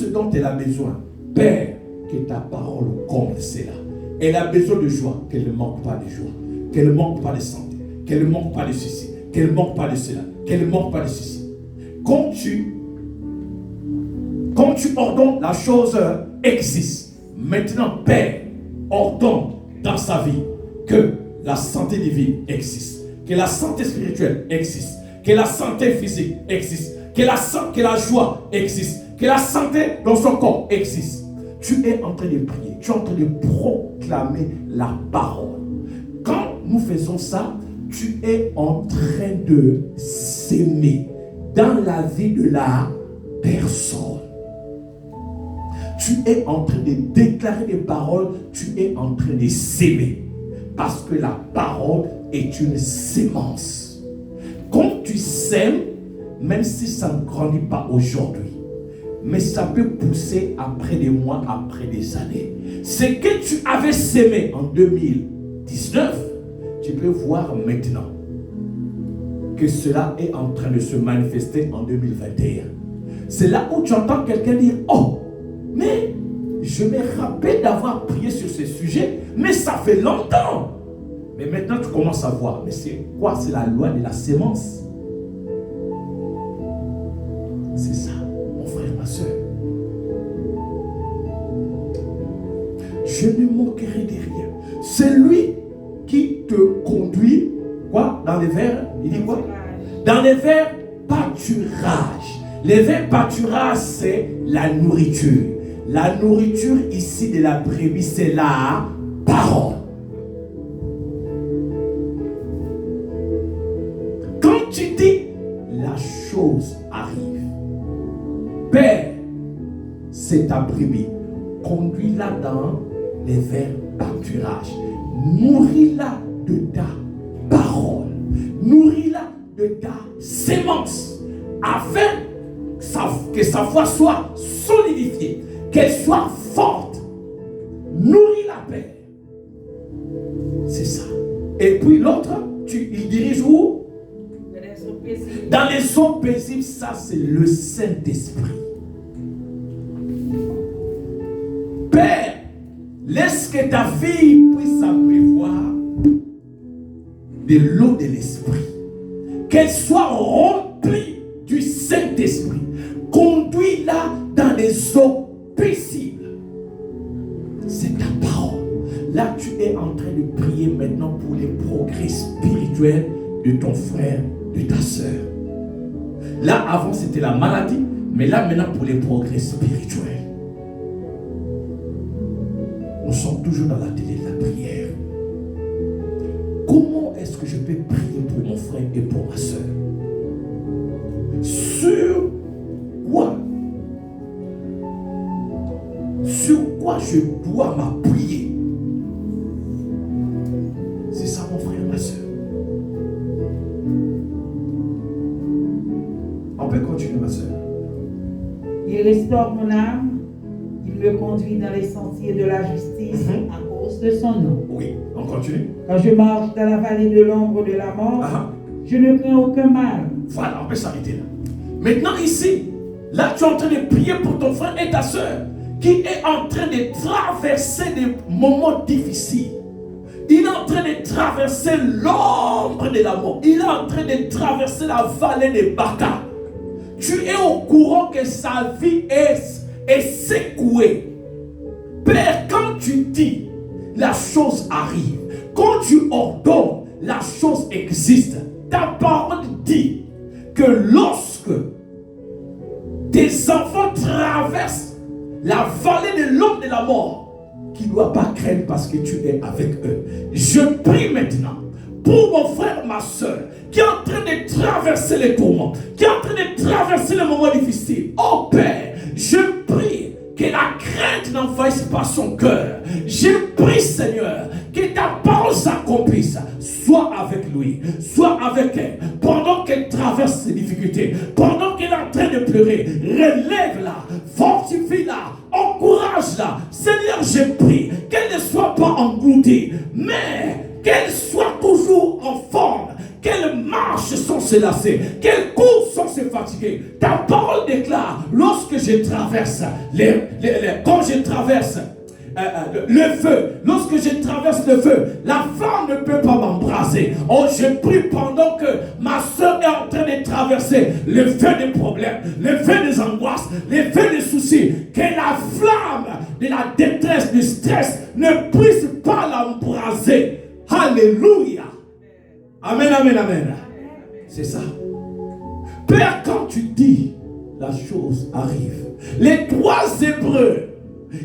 dont elle a besoin, Père, que ta parole comble cela. Elle a besoin de joie, qu'elle ne manque pas de joie, qu'elle ne manque pas de santé, qu'elle ne manque pas de ceci, qu'elle ne manque pas de cela, qu'elle ne manque pas de ceci. Quand tu ordonnes, la chose existe. Maintenant, Père, ordonne dans sa vie que la santé divine existe, que la santé spirituelle existe, que la santé physique existe, que la joie existe, que la santé dans son corps existe. Tu es en train de prier, tu es en train de proclamer la parole. Quand nous faisons ça, tu es en train de s'aimer dans la vie de la personne. Tu es en train de déclarer des paroles, tu es en train de s'aimer. Parce que la parole est une sémence. Quand tu sèmes, même si ça ne grandit pas aujourd'hui, mais ça peut pousser après des mois, après des années. Ce que tu avais sémé en 2019, tu peux voir maintenant que cela est en train de se manifester en 2021. C'est là où tu entends quelqu'un dire, oh, mais je me rappelle d'avoir prié sur ce sujet, mais ça fait longtemps. Mais maintenant tu commences à voir, mais c'est quoi? C'est la loi de la sémence. C'est ça, mon frère, ma soeur. Je ne manquerai de rien. C'est lui qui te conduit, quoi? Dans les vers, il dit quoi? Dans les vers pâturage. Les vers pâturage, c'est la nourriture. La nourriture ici de la brebis, c'est la parole. Quand tu dis, la chose arrive. Père, c'est ta brebis. Conduis-la dans les verts pâturages. Nourris-la de ta parole. Nourris-la de ta sémence. Afin que sa foi soit solidifiée. Qu'elle soit forte. Nourris-la, Père. C'est ça. Et puis l'autre, il dirige où? Dans les eaux paisibles, ça c'est le Saint-Esprit. Père, Laisse que ta fille puisse s'abreuvoir de l'eau de l'esprit. Qu'elle soit remplie du Saint-Esprit. Conduis-la dans les eaux paisibles. C'est ta parole. Là, tu es en train de prier maintenant pour les progrès spirituels de ton frère, de ta soeur. Là, avant, c'était la maladie, mais là, maintenant, pour les progrès spirituels. Nous sommes toujours dans la télé de la prière. Comment est-ce que je peux prier pour mon frère et pour ma soeur? Sur quoi? Sur quoi je dois m'appuyer? C'est ça mon frère, ma soeur. On peut continuer, ma soeur. Il restaure mon âme. Il me conduit dans les sentiers de la justice à cause de son nom. Oui, on continue. Quand je marche dans la vallée de l'ombre de la mort, je ne crains aucun mal. Voilà, on peut s'arrêter là. Maintenant ici, là tu es en train de prier pour ton frère et ta soeur qui est en train de traverser des moments difficiles. Il est en train de traverser l'ombre de la mort. Il est en train de traverser la vallée de Baka. Tu es au courant que sa vie est secouée. Père, quand tu dis, la chose arrive. Quand tu ordonnes, la chose existe. Ta parole dit que lorsque tes enfants traversent la vallée de l'homme de la mort, qui ne doit pas craindre parce que tu es avec eux. Je prie maintenant pour mon frère, ma soeur, qui est en train de traverser les tourments, qui est en train de traverser les moments difficiles. Oh Père, je prie que la crainte n'envahisse pas son cœur. Je prie, Seigneur, que ta parole s'accomplisse. Sois avec lui, sois avec elle, pendant qu'elle traverse ses difficultés, pendant qu'elle est en train de pleurer. Relève-la, fortifie-la, encourage-la. Seigneur, je prie qu'elle ne soit pas engloutie, mais qu'elle soit toujours en forme, qu'elle marche sans se lasser, qu'elle court sans se fatiguer. Ta parole déclare, lorsque je traverse quand je traverse le feu, lorsque je traverse le feu, la flamme ne peut pas m'embraser. Oh, je prie pendant que ma soeur est en train de traverser le feu des problèmes, le feu des angoisses, le feu des soucis, que la flamme de la détresse, du stress ne puisse pas l'embraser. Alléluia. Amen, amen, amen. C'est ça. Père, quand tu dis, la chose arrive. Les 3 Hébreux,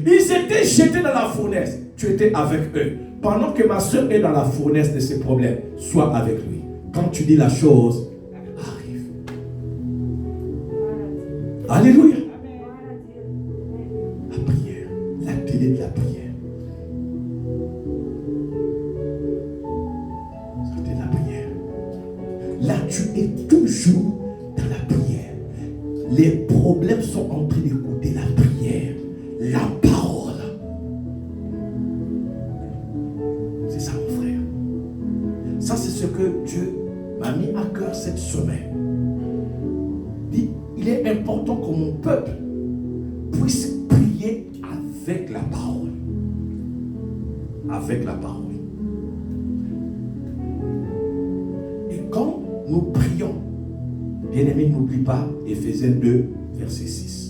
ils étaient jetés dans la fournaise. Tu étais avec eux. Pendant que ma soeur est dans la fournaise de ses problèmes, sois avec lui. Quand tu dis la chose, arrive. Alléluia. La prière, la télé de la prière. C'était la prière. Là, tu es toujours dans la prière. Les problèmes sont en train d'écouter la prière. La parole. C'est ça, mon frère. Ça, c'est ce que Dieu m'a mis à cœur cette semaine. Il est important que mon peuple puisse prier avec la parole. Avec la parole. Et quand nous prions, bien-aimé, n'oublie pas Éphésiens 2, verset 6.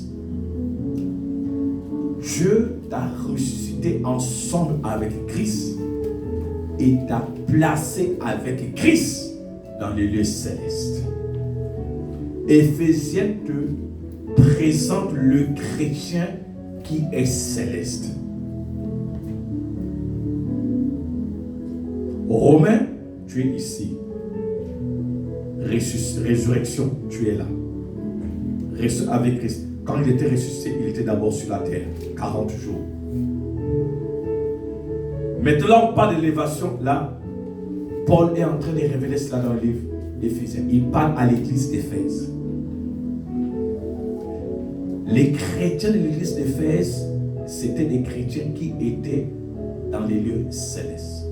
Dieu t'a ressuscité ensemble avec Christ et t'a placé avec Christ dans les lieux célestes. Éphésiens 2 présente le chrétien qui est céleste. Romains, tu es ici. Résurrection, tu es là. Avec Christ. Quand il était ressuscité, il était d'abord sur la terre, 40 jours. Maintenant, on parle d'élévation. Là, Paul est en train de révéler cela dans le livre d'Éphésiens. Il parle à l'église d'Éphèse. Les chrétiens de l'église d'Éphèse, c'était des chrétiens qui étaient dans les lieux célestes.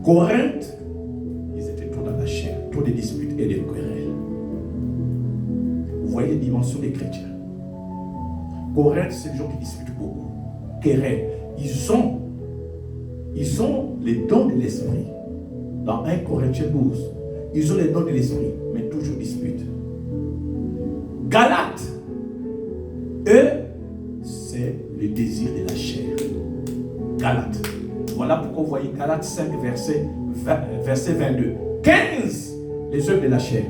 Corinthe, ils étaient tous dans la chair, tous des disputes et des querelles. Vous voyez les dimensions des chrétiens. Corinthe, c'est les gens qui discutent beaucoup. Querelle. ils ont les dons de l'esprit. Dans 1 Corinthiens 12, ils ont les dons de l'esprit, mais toujours disputent. Galates, eux, c'est le désir de la chair. Galates. Voilà pourquoi vous voyez Galates 5, verset 22. 15, les œuvres de la chair.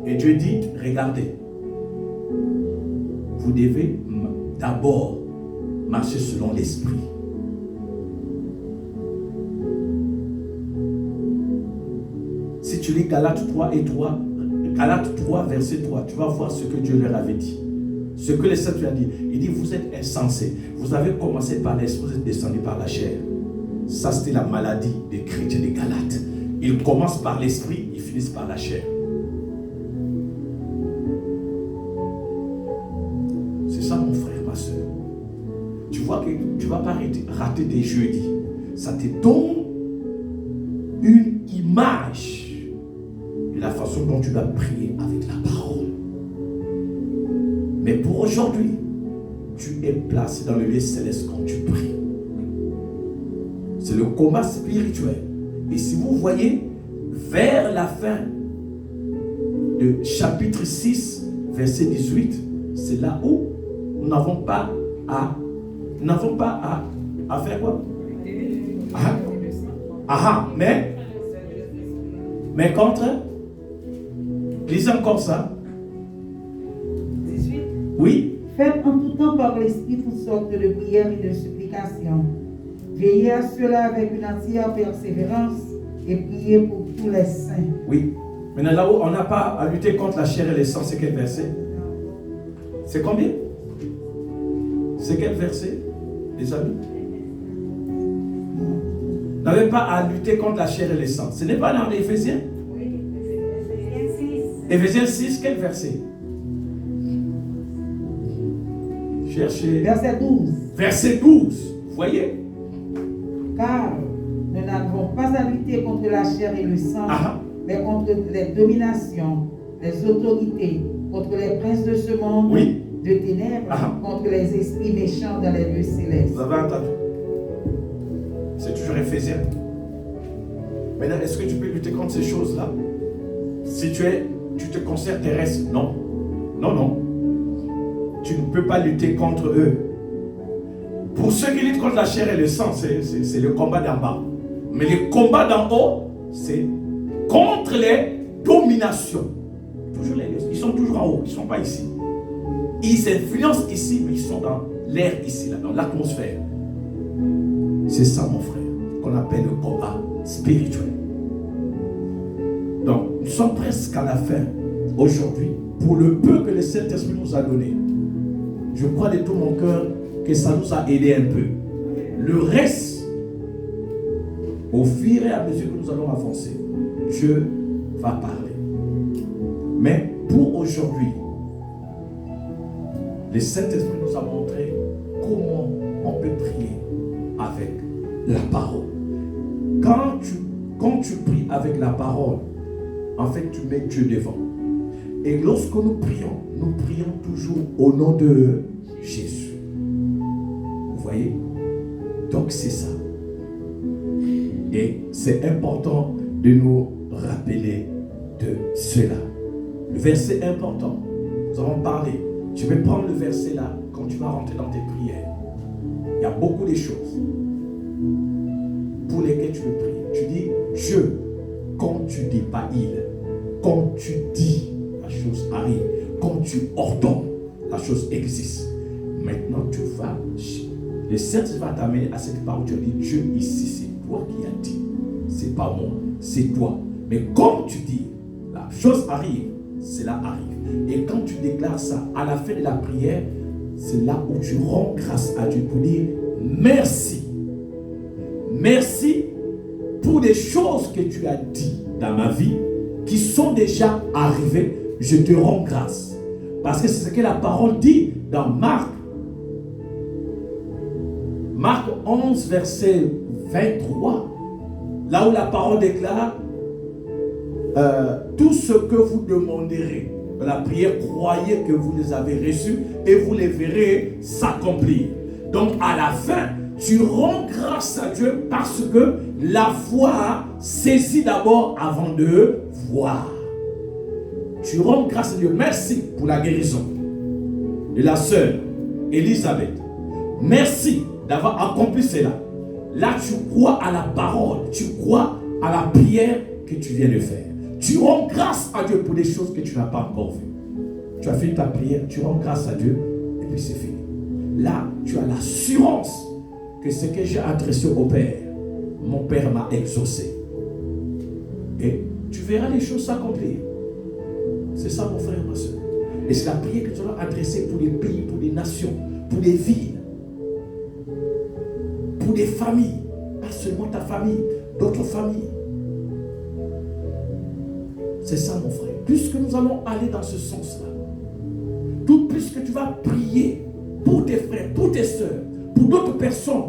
Et Dieu dit, regardez, vous devez d'abord marcher selon l'esprit. Si tu lis Galates 3 et 3, Galates 3, verset 3, tu vas voir ce que Dieu leur avait dit. Ce que les saints lui a dit. Il dit, vous êtes insensés. Vous avez commencé par l'esprit, vous êtes descendu par la chair. Ça, c'était la maladie des chrétiens de Galates. Ils commencent par l'esprit, ils finissent par la chair. C'est ça, mon frère, ma soeur. Tu vois que tu ne vas pas rater des jeudis. Ça te donne une image de la façon dont tu dois prier avec la parole. Mais pour aujourd'hui, tu es placé dans le lieu céleste quand tu pries. C'est le combat spirituel. Et si vous voyez, vers la fin de chapitre 6, verset 18, c'est là où nous n'avons pas à faire quoi? Mais contre, lisez encore ça. 18. Oui. Faites en tout temps par l'esprit toutes sortes de prières et de supplications. Veillez à cela avec une entière persévérance et priez pour tous les saints. Oui. Maintenant, là où on n'a pas à lutter contre la chair et le sang, c'est quel verset? C'est combien? C'est quel verset, les amis? Vous n'avez pas à lutter contre la chair et le sang. Ce n'est pas dans l'Éphésiens? Oui, Éphésiens 6. Éphésiens 6, quel verset? Cherchez. Verset 12. Verset 12. Vous voyez? Car nous n'avons pas à lutter contre la chair et le sang, mais contre les dominations, les autorités, contre les princes de ce monde de ténèbres, contre les esprits méchants dans les lieux célestes. Vous avez entendu? C'est toujours Éphésiens. Maintenant, est-ce que tu peux lutter contre ces choses-là? Si tu te considères terrestre, non. Non. Tu ne peux pas lutter contre eux. Pour ceux qui luttent contre la chair et le sang, c'est le combat d'en bas. Mais le combat d'en haut, c'est contre les dominations. Ils sont toujours en haut, ils ne sont pas ici. Ils influencent ici, mais ils sont dans l'air ici, là, dans l'atmosphère. C'est ça, mon frère, qu'on appelle le combat spirituel. Donc, nous sommes presque à la fin aujourd'hui. Pour le peu que le Saint-Esprit nous a donné, je crois de tout mon cœur que ça nous a aidé un peu. Le reste, au fur et à mesure que nous allons avancer, Dieu va parler. Mais pour aujourd'hui, le Saint-Esprit nous a montré comment on peut prier avec la parole. Quand tu pries avec la parole, en fait, tu mets Dieu devant. Et lorsque nous prions toujours au nom de Jésus. Vous voyez? Donc c'est ça. Et c'est important de nous rappeler de cela. Le verset important, nous allons parler. Je vais prendre le verset là quand tu vas rentrer dans tes prières. Il y a beaucoup de choses pour lesquelles tu veux prier. Tu dis Dieu, quand tu dis pas il, quand tu dis, la chose arrive. Quand tu ordonnes, la chose existe. Maintenant, tu vas, le Saint-Esprit va t'amener à cette parole. Tu dis Dieu ici, c'est toi qui as dit. C'est pas moi, c'est toi. Mais quand tu dis, la chose arrive, cela arrive. Et quand tu déclares ça à la fin de la prière, c'est là où tu rends grâce à Dieu pour dire merci. Merci pour des choses que tu as dit dans ma vie qui sont déjà arrivées. Je te rends grâce. Parce que c'est ce que la parole dit dans Marc 11, verset 23. Là où la parole déclare tout ce que vous demanderez dans la prière, croyez que vous les avez reçus et vous les verrez s'accomplir. Donc à la fin, Tu rends grâce à Dieu parce que la foi saisit d'abord avant de voir. Tu rends grâce à Dieu. Merci pour la guérison de la sœur Elisabeth. Merci d'avoir accompli cela. Là, tu crois à la parole, tu crois à la prière que tu viens de faire. Tu rends grâce à Dieu pour des choses que tu n'as pas encore vues. Tu as fait ta prière, tu rends grâce à Dieu et puis c'est fini. Là, tu as l'assurance que ce que j'ai adressé au Père, mon Père m'a exaucé. Et tu verras les choses s'accomplir. C'est ça, mon frère, ma soeur. Et c'est la prière que tu dois adresser pour les pays, pour les nations, pour les villes, pour des familles. Pas seulement ta famille, d'autres familles. C'est ça, mon frère. Puisque nous allons aller dans ce sens-là, tout plus que tu vas prier pour tes frères, pour tes soeurs, pour d'autres personnes,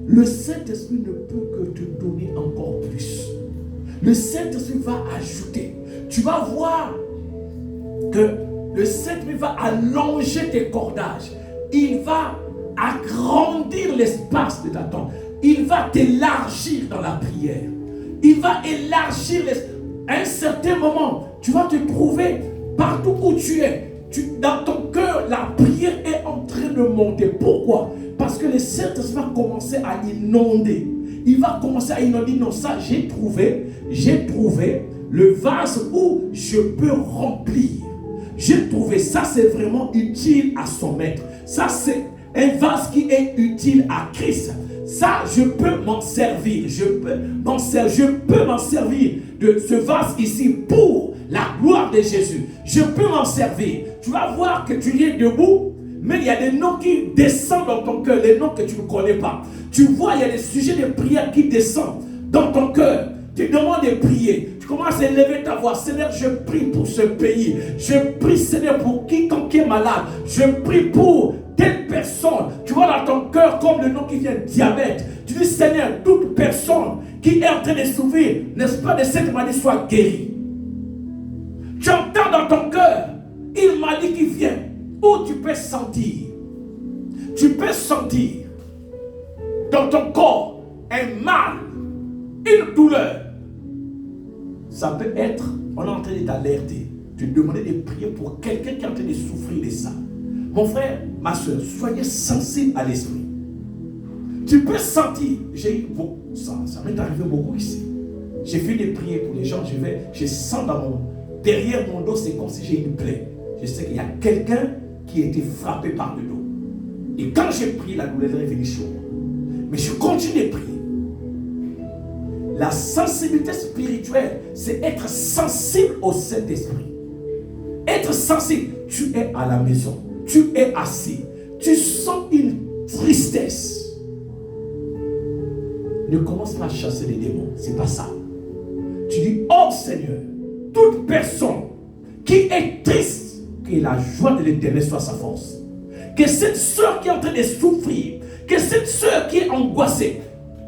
le Saint-Esprit ne peut que te donner encore plus. Le Saint-Esprit va ajouter. Tu vas voir que le Saint-Esprit va allonger tes cordages. Il va agrandir l'espace de ta tente. Il va t'élargir dans la prière. Il va élargir l'espace. À un certain moment, tu vas te trouver partout où tu es. Dans ton cœur, la prière est en train de monter. Pourquoi? Parce que le Saint-Esprit va commencer à inonder. Il va commencer à inonder. Non, ça, j'ai trouvé le vase où je peux remplir. J'ai trouvé ça, c'est vraiment utile à son maître. Ça, c'est un vase qui est utile à Christ. Ça, je peux m'en servir. Je peux m'en servir de ce vase ici pour la gloire de Jésus. Je peux m'en servir. Tu vas voir que tu es debout, mais il y a des noms qui descendent dans ton cœur, les noms que tu ne connais pas. Tu vois, il y a des sujets de prière qui descendent dans ton cœur. Tu demandes de prier. Tu commences à élever ta voix. Seigneur, je prie pour ce pays. Je prie, Seigneur, pour quiconque est malade. Je prie pour telle personne. Tu vois dans ton cœur comme le nom qui vient diabète. Tu dis, Seigneur, toute personne qui est en train de souffrir, n'est-ce pas, de cette maladie soit guérie. Tu entends dans ton cœur une maladie qui vient. Où tu peux sentir. Tu peux sentir dans ton corps un mal, une douleur. Ça peut être, on est en train de t'alerter, de demander de prier pour quelqu'un qui est en train de souffrir de ça. Mon frère, ma soeur, soyez sensible à l'esprit. Tu peux sentir, j'ai eu beaucoup, ça m'est arrivé beaucoup ici. J'ai fait des prières pour les gens, je sens derrière mon dos, c'est comme si j'ai une plaie. Je sais qu'il y a quelqu'un qui a été frappé par le dos. Et quand j'ai prié, la douleur est venue sur moi. Mais je continue de prier. La sensibilité spirituelle, c'est être sensible au Saint-Esprit. Être sensible, tu es à la maison, tu es assis, tu sens une tristesse. Ne commence pas à chasser les démons, c'est pas ça. Tu dis, oh Seigneur, toute personne qui est triste, que la joie de l'Éternel soit sa force. Que cette soeur qui est en train de souffrir, que cette soeur qui est angoissée,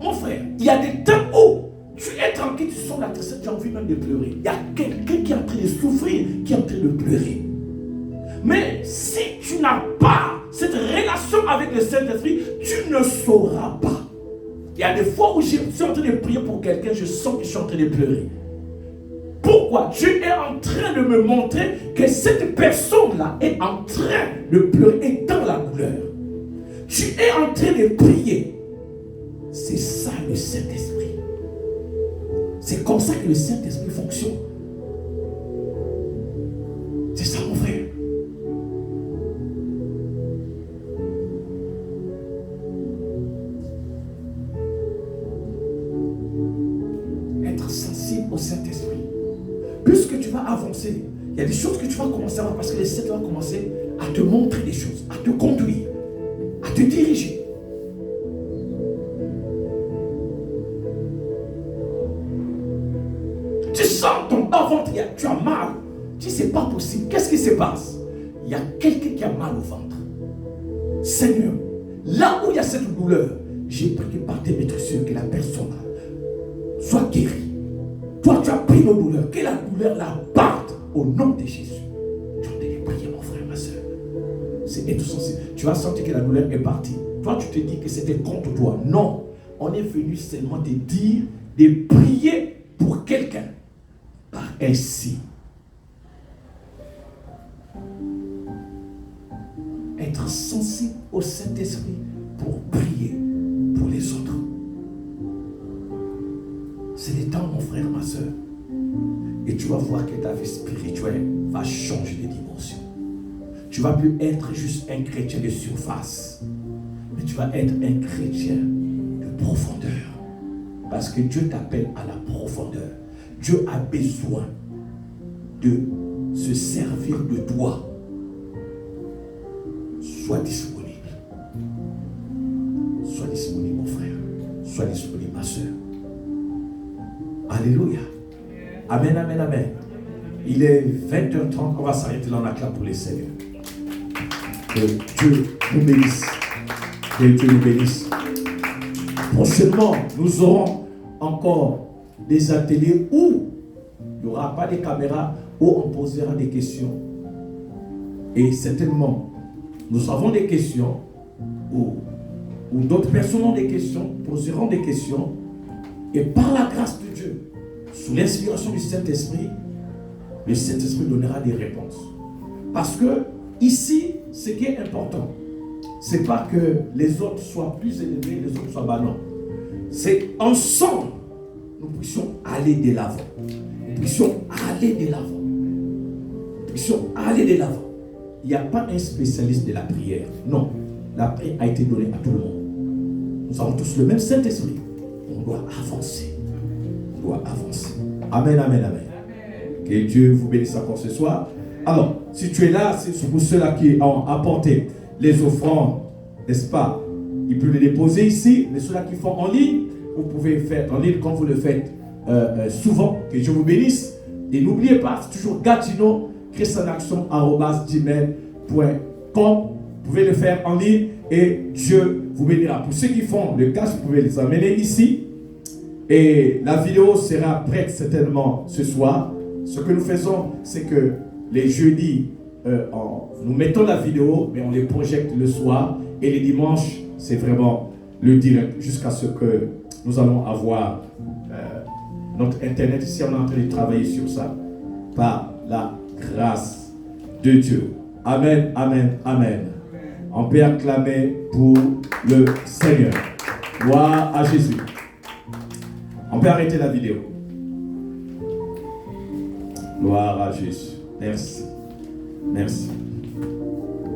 mon frère, il y a des temps où tu es tranquille, tu sens la tristesse, tu as envie même de pleurer. Il y a quelqu'un qui est en train de souffrir, qui est en train de pleurer. Mais si tu n'as pas cette relation avec le Saint-Esprit, tu ne sauras pas. Il y a des fois où je suis en train de prier pour quelqu'un, je sens que je suis en train de pleurer. Pourquoi? Dieu est en train de me montrer que cette personne-là est en train de pleurer et dans la douleur. Tu es en train de prier. C'est ça le Saint-Esprit. C'est comme ça que le Saint-Esprit fonctionne. C'est ça, mon frère. Être sensible au Saint-Esprit. Puisque tu vas avancer, il y a des choses que tu vas commencer à voir parce que le Saint-Esprit va commencer à te montrer des choses, à te conduire, à te diriger. Tu sens ton bas-ventre, tu as mal. Tu dis, c'est pas possible. Qu'est-ce qui se passe? Il y a quelqu'un qui a mal au ventre. Seigneur, là où il y a cette douleur, j'ai prié par tes maîtres sûrs que la personne soit guérie. Toi, tu as pris nos douleurs. Que la douleur la parte au nom de Jésus. Tu as prié, mon frère, ma soeur. C'est être sensible. Tu vas sentir que la douleur est partie. Toi, tu te dis que c'était contre toi. Non. On est venu seulement te dire de prier pour quelqu'un. Par ainsi. Être sensible au Saint-Esprit pour prier pour les autres. C'est le temps, mon frère, ma soeur. Et tu vas voir que ta vie spirituelle va changer de dimension. Tu ne vas plus être juste un chrétien de surface, mais tu vas être un chrétien de profondeur. Parce que Dieu t'appelle à la profondeur. Dieu a besoin de se servir de toi. Sois disponible. Sois disponible, mon frère. Sois disponible, ma soeur. Alléluia. Amen, amen, amen. Il est 20h30. On va s'arrêter dans la clap pour les seigneurs. Que Dieu nous bénisse. Que Dieu nous bénisse. Prochainement, nous aurons encore des ateliers où il n'y aura pas de caméras, où on posera des questions. Et certainement, nous avons des questions, où d'autres personnes ont des questions, poseront des questions, et par la grâce de Dieu, sous l'inspiration du Saint-Esprit, le Saint-Esprit donnera des réponses. Parce que ici, ce qui est important, ce n'est pas que les autres soient plus élevés, les autres soient bas, non. C'est ensemble, nous puissions aller de l'avant. Nous puissions aller de l'avant. Nous puissions aller de l'avant. Il n'y a pas un spécialiste de la prière. Non. La prière a été donnée à tout le monde. Nous avons tous le même Saint-Esprit. On doit avancer. On doit avancer. Amen, amen, amen. Que Dieu vous bénisse encore ce soir. Alors, si tu es là, c'est pour ceux-là qui ont apporté les offrandes, n'est-ce pas? Ils peuvent les déposer ici. Mais ceux-là qui font en ligne, vous pouvez faire en ligne quand vous le faites souvent. Que Dieu vous bénisse. Et n'oubliez pas, c'est toujours Gatineau, christianaction@gmail.com. Vous pouvez le faire en ligne et Dieu vous bénira. Pour ceux qui font le cash, vous pouvez les amener ici. Et la vidéo sera prête certainement ce soir. Ce que nous faisons, c'est que les jeudis, nous mettons la vidéo, mais on les projette le soir. Et les dimanches, c'est vraiment le direct jusqu'à ce que nous allons avoir notre Internet. Ici, on est en train de travailler sur ça par la grâce de Dieu. Amen, amen, amen. On peut acclamer pour le Seigneur. Gloire à Jésus. On peut arrêter la vidéo. Gloire à Jésus. Merci. Merci.